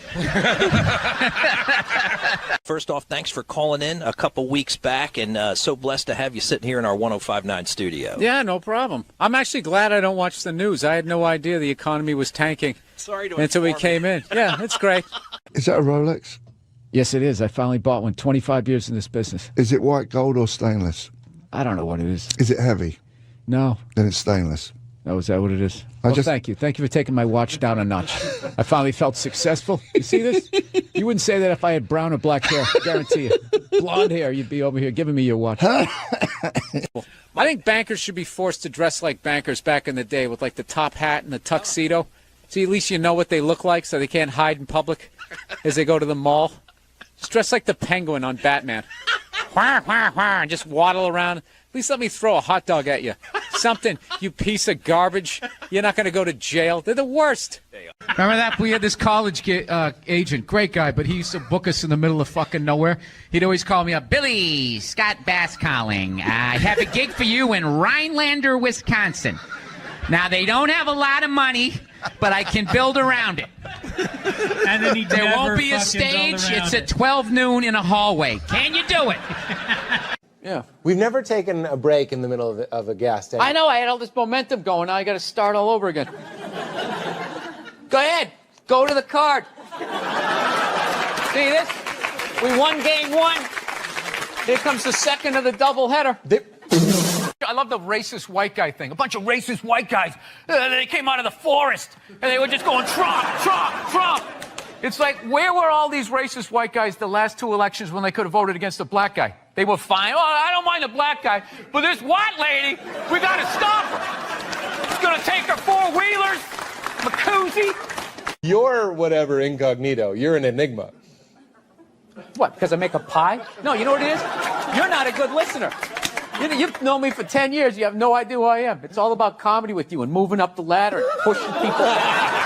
First off, thanks for calling in a couple weeks back, and so blessed to have you sitting here in our 105.9 studio. Yeah, no problem. I'm actually glad I don't watch the news. I had no idea the economy was tanking. Sorry to until we inform came in. Yeah, it's great. Is that a Rolex? Yes, it is. I finally bought one. 25 years in this business. Is it white gold or stainless? I don't know what it is. Is it heavy? No. Then it's stainless. Oh, is that what it is? Well, thank you. Thank you for taking my watch down a notch. I finally felt successful. You see this? You wouldn't say that if I had brown or black hair. I guarantee you. Blonde hair, you'd be over here giving me your watch. I think bankers should be forced to dress like bankers back in the day with the top hat and the tuxedo. So at least you know what they look like so they can't hide in public as they go to the mall. Just dress like the Penguin on Batman. And just waddle around. At least let me throw a hot dog at you. Something, you piece of garbage. You're not going to go to jail. They're the worst. Remember that? We had this college agent, great guy, but he used to book us in the middle of fucking nowhere. He'd always call me up, "Billy, Scott Bass calling. I have a gig for you in Rhinelander, Wisconsin. Now, they don't have a lot of money, but I can build around it. And then There won't be a stage. It's at 12 noon in a hallway. Can you do it?" Yeah. We've never taken a break in the middle of a gas station. I know. I had all this momentum going. Now I got to start all over again. Go ahead. Go to the card. See this? We won game one. Here comes the second of the doubleheader. I love the racist white guy thing. A bunch of racist white guys. They came out of the forest, and they were just going, Trump, Trump, Trump. It's like, where were all these racist white guys the last two elections when they could have voted against a black guy? They were fine. Oh, I don't mind the black guy, but this white lady, we got to stop her. She's going to take her four-wheelers, Macuzzi. You're whatever incognito. You're an enigma. What, because I make a pie? No, you know what it is? You're not a good listener. You've known me for 10 years. You have no idea who I am. It's all about comedy with you and moving up the ladder and pushing people down.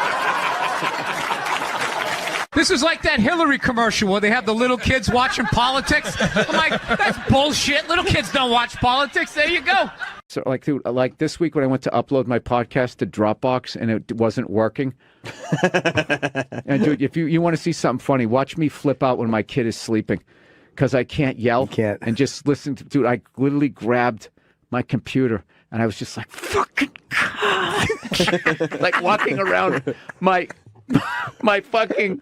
This is like that Hillary commercial where they have the little kids watching politics. I'm like, that's bullshit. Little kids don't watch politics. There you go. So, dude, this week when I went to upload my podcast to Dropbox and it wasn't working. And, dude, if you want to see something funny, watch me flip out when my kid is sleeping because I can't yell. And just listen to, dude, I literally grabbed my computer and I was just like, fucking God. Like walking around my my fucking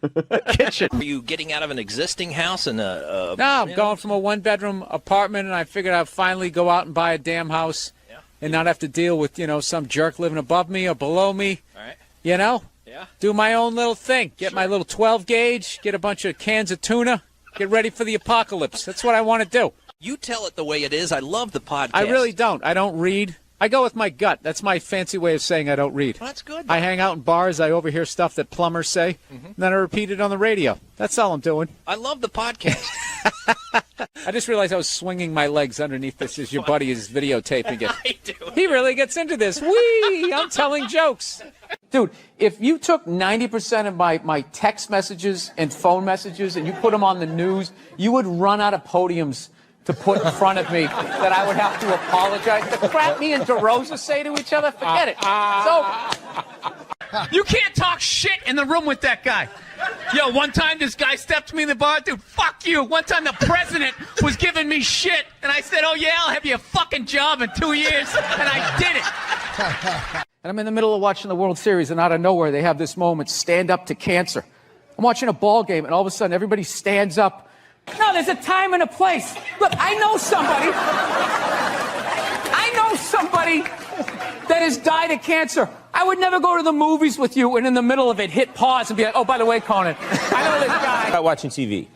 kitchen. Are you getting out of an existing house and No, I'm going from a one-bedroom apartment, and I figured I'd finally go out and buy a damn house and not have to deal with, some jerk living above me or below me. All right. Yeah. Do my own little thing. Get my little 12 gauge, get a bunch of cans of tuna, get ready for the apocalypse. That's what I want to do. You tell it the way it is. I love the podcast. I really don't. I don't read. I go with my gut. That's my fancy way of saying I don't read. Well, that's good. I hang out in bars. I overhear stuff that plumbers say, and then I repeat it on the radio. That's all I'm doing. I love the podcast. I just realized I was swinging my legs underneath this as your buddy is videotaping it. I do. He really gets into this. Whee! I'm telling jokes. Dude, if you took 90% of my text messages and phone messages and you put them on the news, you would run out of podiums to put in front of me that I would have to apologize. The crap me and DeRosa say to each other, forget it. So You can't talk shit in the room with that guy. Yo, one time this guy stepped to me in the bar, dude, fuck you. One time the president was giving me shit, and I said, oh yeah, I'll have you a fucking job in 2 years, and I did it. And I'm in the middle of watching the World Series, and out of nowhere, they have this moment, stand up to cancer. I'm watching a ball game, and all of a sudden, everybody stands up. No, there's a time and a place. Look, I know somebody that has died of cancer. I would never go to the movies with you and in the middle of it hit pause and be like, oh, by the way, Conan, I know this guy. About watching TV.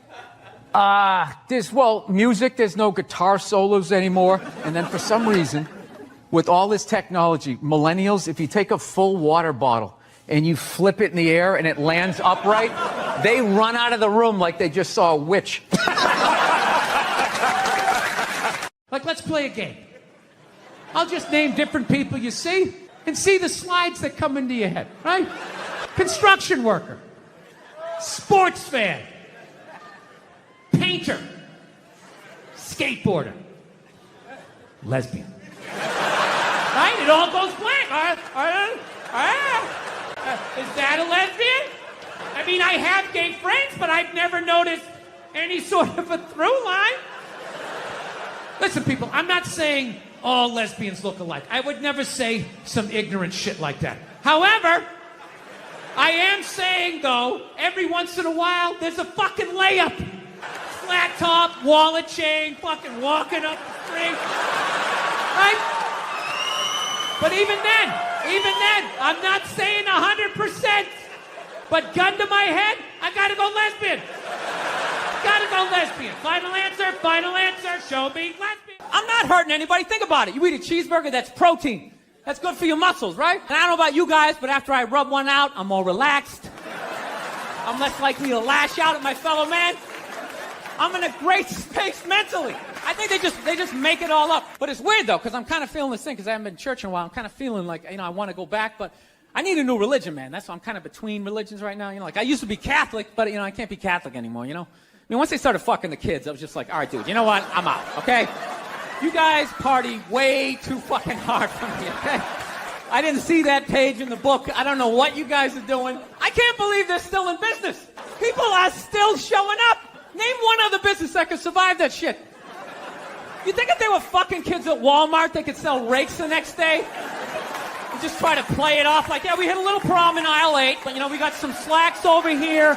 There's music, there's no guitar solos anymore. And then for some reason, with all this technology, millennials, if you take a full water bottle and you flip it in the air and it lands upright, they run out of the room like they just saw a witch. Like, let's play a game. I'll just name different people you see and see the slides that come into your head, right? Construction worker, sports fan, painter, skateboarder, lesbian. Right? It all goes blank. Is that a lesbian? I mean, I have gay friends, but I've never noticed any sort of a through line. Listen, people, I'm not saying all lesbians look alike. I would never say some ignorant shit like that. However, I am saying, though, every once in a while, there's a fucking layup. Flat top, wallet chain, fucking walking up the street. Right? But even then, I'm not saying 100%. But gun to my head, I gotta go lesbian. Gotta go lesbian. Final answer, show me lesbian. I'm not hurting anybody. Think about it. You eat a cheeseburger, that's protein. That's good for your muscles, right? And I don't know about you guys, but after I rub one out, I'm more relaxed. I'm less likely to lash out at my fellow man. I'm in a great space mentally. I think they just make it all up. But it's weird, though, because I'm kind of feeling this thing, because I haven't been in church in a while. I'm kind of feeling like, I want to go back, but I need a new religion, man. That's why I'm kind of between religions right now. Like, I used to be Catholic, but, I can't be Catholic anymore, I mean, once they started fucking the kids, I was just like, all right, dude, you know what? I'm out, okay? You guys party way too fucking hard for me, okay? I didn't see that page in the book. I don't know what you guys are doing. I can't believe they're still in business. People are still showing up. Name one other business that could survive that shit. You think if they were fucking kids at Walmart, they could sell rakes the next day? And just try to play it off like, yeah, we hit a little prom in aisle 8, but, we got some slacks over here.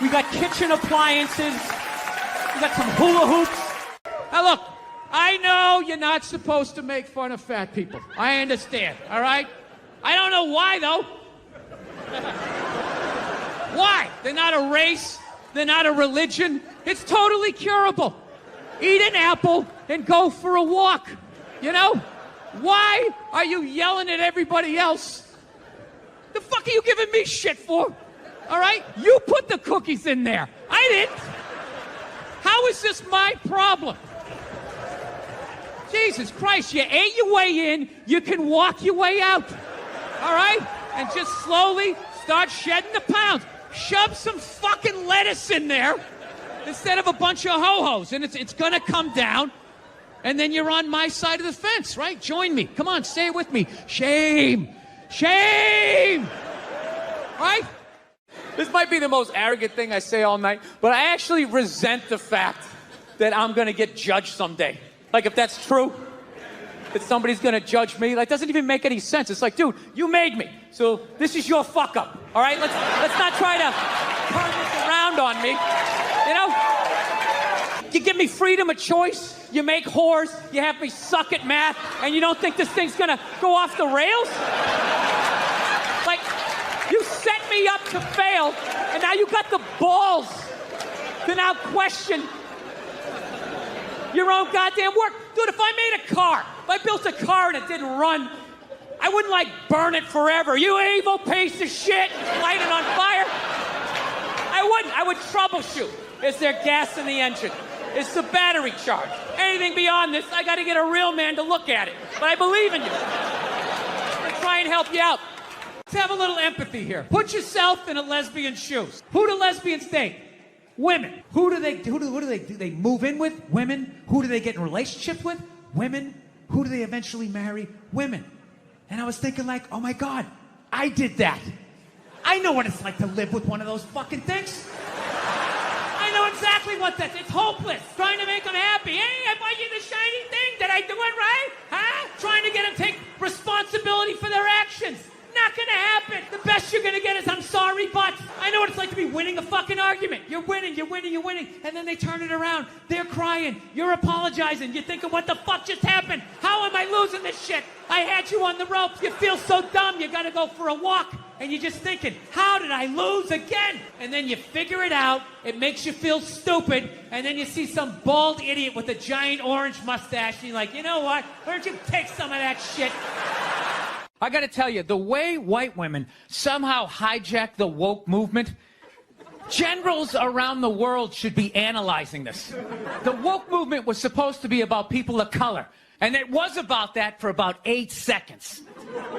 We got kitchen appliances. We got some hula hoops. Now, look, I know you're not supposed to make fun of fat people. I understand, all right? I don't know why, though. Why? They're not a race. They're not a religion. It's totally curable. Eat an apple and go for a walk. Why are you yelling at everybody else? The fuck are you giving me shit for? All right? You put the cookies in there. I didn't. How is this my problem? Jesus Christ, you ate your way in, you can walk your way out. All right? And just slowly start shedding the pounds. Shove some fucking lettuce in there instead of a bunch of ho-hos, and it's gonna come down, and then you're on my side of the fence, right? Join me. Come on, say it with me. Shame. Shame. Right? This might be the most arrogant thing I say all night, but I actually resent the fact that I'm gonna get judged someday. Like, if that's true, that somebody's gonna judge me, like, doesn't even make any sense. It's like, dude, you made me, so this is your fuck up. All right, let's not try to turn this around on me. You know, you give me freedom of choice. You make whores. You have me suck at math, and you don't think this thing's gonna go off the rails? Like, you set me up to fail, and now you got the balls to now question your own goddamn work. Dude, if I made a car, if I built a car and it didn't run, I wouldn't, like, burn it forever. You evil piece of shit, light it on fire. I wouldn't. I would troubleshoot. Is there gas in the engine? Is the battery charged? Anything beyond this, I got to get a real man to look at it. But I believe in you. I'll try and help you out. Let's have a little empathy here. Put yourself in a lesbian's shoes. Who do lesbians date? Women. Who do they move in with? Women. Who do they get in relationships with? Women. Who do they eventually marry? Women. And I was thinking, like, oh my God, I did that. I know what it's like to live with one of those fucking things. I know exactly what that's. It's hopeless. Trying to make them happy. Hey, I bought you the shiny thing. Did I do it right? Huh? Trying to get them to take responsibility for their actions. Not gonna happen. The best you're gonna get is I'm sorry, but I know what it's like to be winning a fucking argument. You're winning, and then they turn it around. They're crying. You're apologizing. You're thinking, what the fuck just happened? How am I losing this shit? I had you on the ropes. You feel so dumb. You gotta go for a walk. And you're just thinking, how did I lose again? And then you figure it out. It makes you feel stupid. And then you see some bald idiot with a giant orange mustache. And you're like, you know what? Why don't you take some of that shit? I gotta tell you, the way white women somehow hijack the woke movement, generals around the world should be analyzing this. The woke movement was supposed to be about people of color. And it was about that for about 8 seconds.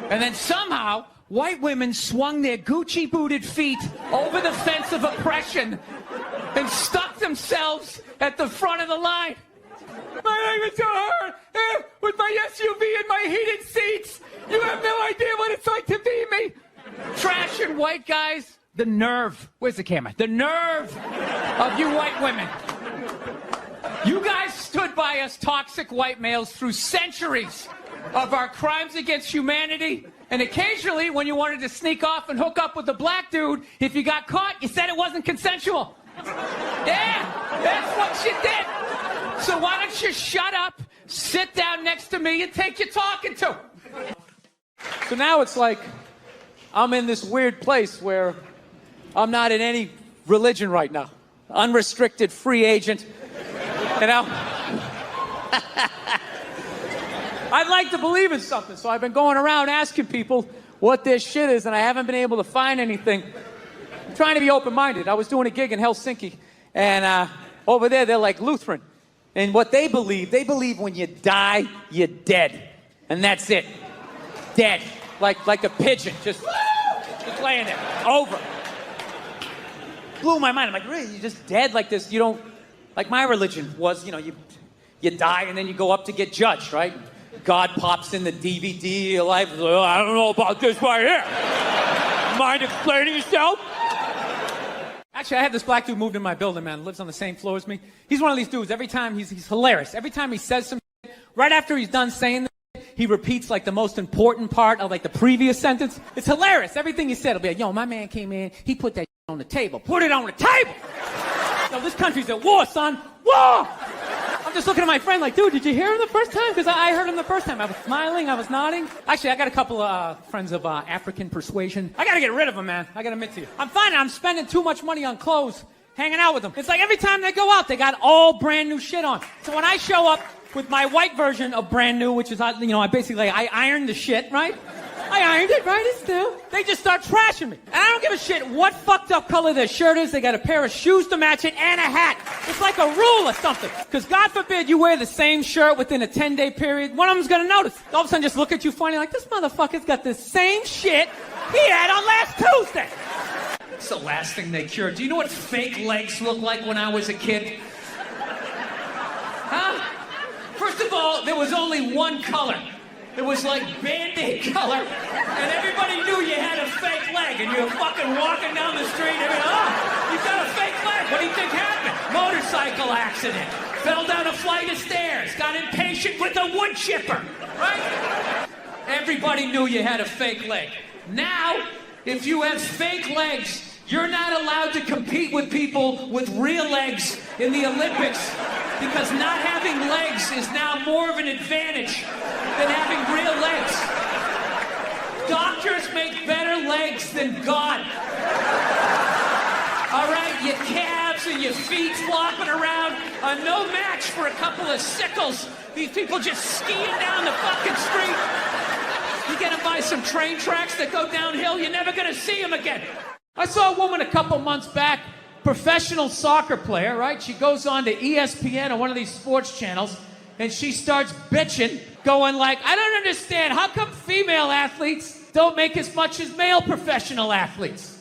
And then somehow, white women swung their Gucci-booted feet over the fence of oppression and stuck themselves at the front of the line. My leg was so hard with my SUV and my heated seats. You have no idea what it's like to be me. Trash and white guys, the nerve. Where's the camera? The nerve of you white women. You guys stood by us toxic white males through centuries of our crimes against humanity. And occasionally, when you wanted to sneak off and hook up with a black dude, if you got caught, you said it wasn't consensual. Yeah, that's what you did. So why don't you shut up, sit down next to me, and take your talking to. So now it's like I'm in this weird place where I'm not in any religion right now. Unrestricted free agent. You know? I'd like to believe in something, so I've been going around asking people what this shit is, and I haven't been able to find anything. I'm trying to be open-minded. I was doing a gig in Helsinki, and over there, they're like Lutheran. And what they believe when you die, you're dead. And that's it. Dead. Like a pigeon, just laying there. Over. Blew my mind. I'm like, really? You're just dead like this? You don't... Like my religion was, you know, you die and then you go up to get judged, right? God pops in the DVD of your life. Like, oh, I don't know about this right here. Mind explaining yourself? Actually, I had this black dude moved in my building, man. Lives on the same floor as me. He's one of these dudes. Every time he's hilarious. Every time he says some shit, right after he's done saying the shit, he repeats like the most important part of like the previous sentence. It's hilarious. Everything he said will be like, yo, my man came in. He put that shit on the table. Put it on the table. Yo, this country's at war, son. War! I'm just looking at my friend like, dude, did you hear him the first time? Because I heard him the first time. I was smiling. I was nodding. Actually, I got a couple of friends of African persuasion. I got to get rid of them, man. I got to admit to you. I'm finding I'm spending too much money on clothes hanging out with them. It's like every time they go out, they got all brand new shit on. So when I show up with my white version of brand new, which is, you know, I ironed the shit, right? I ironed it, right? It's new. They just start trashing me. And I don't give a shit what fucked up color their shirt is. They got a pair of shoes to match it and a hat. It's like a rule or something. Because God forbid you wear the same shirt within a 10-day period. One of them's going to notice. All of a sudden just look at you funny like, this motherfucker's got the same shit he had on last Tuesday. It's the last thing they cured. Do you know what fake legs looked like when I was a kid? Huh? First of all, there was only one color. It was like Band-Aid color, and everybody knew you had a fake leg, and you were fucking walking down the street, and oh, you got a fake leg. What do you think happened? Motorcycle accident. Fell down a flight of stairs. Got impatient with a wood chipper, right? Everybody knew you had a fake leg. Now, If you have fake legs, you're not allowed to compete with people with real legs in the Olympics because not having legs is now more of an advantage than having real legs. Doctors make better legs than God. All right, your calves and your feet flopping around are no match for a couple of sickles. These people just skiing down the fucking street. You get them by some train tracks that go downhill, you're never gonna see them again. I saw a woman a couple months back, professional soccer player, right? She goes on to ESPN or one of these sports channels, and she starts bitching, going like, I don't understand, how come female athletes don't make as much as male professional athletes?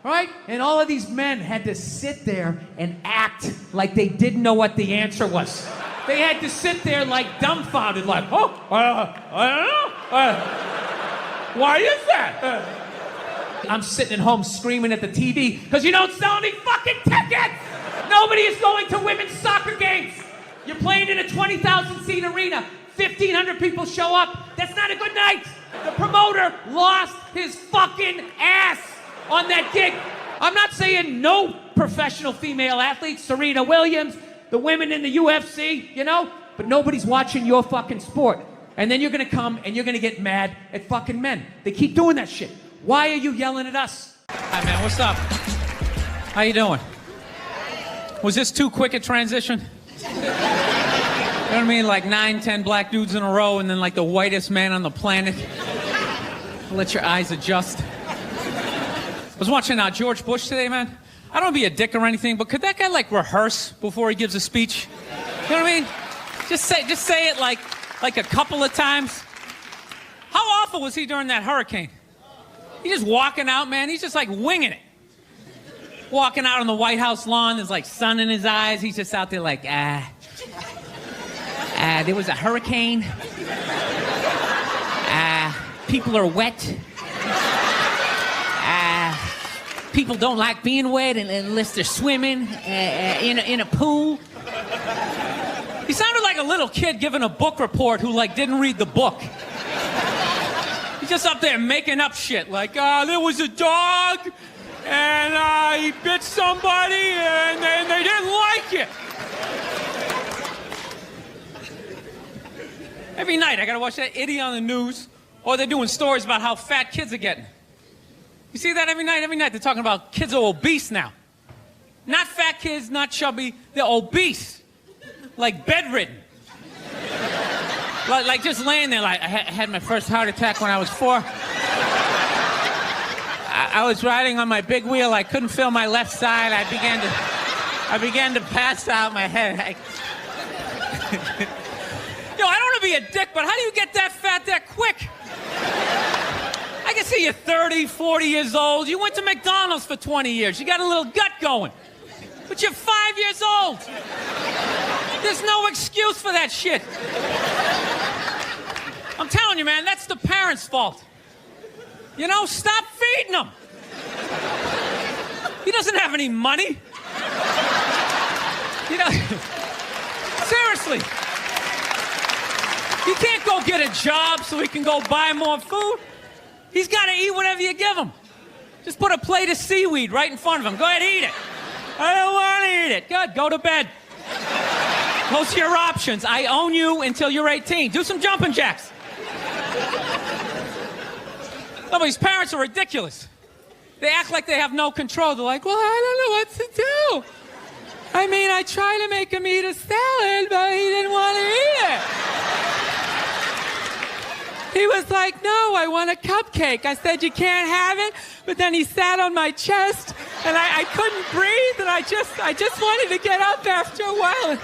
Right? And all of these men had to sit there and act like they didn't know what the answer was. They had to sit there like dumbfounded, like, oh, I don't know. Why is that? I'm sitting at home screaming at the TV because you don't sell any fucking tickets! Nobody is going to women's soccer games. You're playing in a 20,000 seat arena. 1,500 people show up. That's not a good night. The promoter lost his fucking ass on that gig. I'm not saying no professional female athletes, Serena Williams, the women in the UFC, you know, but nobody's watching your fucking sport. And then you're gonna come and you're gonna get mad at fucking men. They keep doing that shit. Why are you yelling at us? Hi, man, what's up? How you doing? Was this too quick a transition? You know what I mean? Like 9, 10 black dudes in a row and then like the whitest man on the planet. Let your eyes adjust. I was watching George Bush today, man. I don't want to be a dick or anything, but could that guy like rehearse before he gives a speech? You know what I mean? Just say it like a couple of times. How awful was he during that hurricane? He's just walking out, man. He's just like winging it. Walking out on the White House lawn, there's like sun in his eyes. He's just out there like, there was a hurricane. People are wet. People don't like being wet unless they're swimming in a pool. He sounded like a little kid giving a book report who like didn't read the book. He's just up there making up shit like, there was a dog and he bit somebody and they didn't like it. Every night I gotta watch that idiot on the news or they're doing stories about how fat kids are getting. You see that every night? Every night they're talking about kids are obese now. Not fat kids, not chubby, they're obese. Like bedridden. Like just laying there like, I had my first heart attack when I was 4. I was riding on my big wheel, I couldn't feel my left side, I began to pass out my head. Yo, I don't want to be a dick, but how do you get that fat that quick? I can see you're 30, 40 years old. You went to McDonald's for 20 years. You got a little gut going. But you're 5 years old. There's no excuse for that shit. I'm telling you, man, that's the parents' fault. You know, stop feeding him. He doesn't have any money. You know, seriously. He can't go get a job so he can go buy more food. He's got to eat whatever you give him. Just put a plate of seaweed right in front of him. Go ahead, eat it. I don't want to eat it. Good, go to bed. Those are your options. I own you until you're 18. Do some jumping jacks. No, but these parents are ridiculous. They act like they have no control. They're like, well, I don't know what to do. I mean, I tried to make him eat a salad, but he didn't want to eat it. He was like, no, I want a cupcake. I said, you can't have it. But then he sat on my chest, and I couldn't breathe, and I just wanted to get up after a while.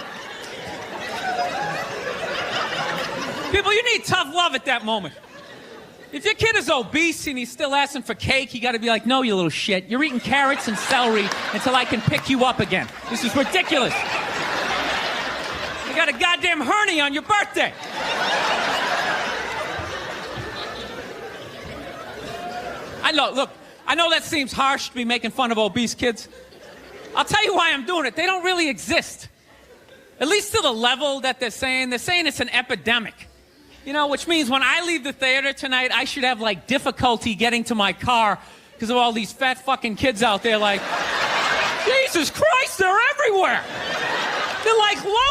People, you need tough love at that moment. If your kid is obese and he's still asking for cake, you got to be like, no, you little shit. You're eating carrots and celery until I can pick you up again. This is ridiculous. You got a goddamn hernia on your birthday. I know that seems harsh to be making fun of obese kids. I'll tell you why I'm doing it. They don't really exist. At least to the level that they're saying it's an epidemic. You know, which means when I leave the theater tonight, I should have like difficulty getting to my car because of all these fat fucking kids out there like, Jesus Christ, they're everywhere. They're like locusts.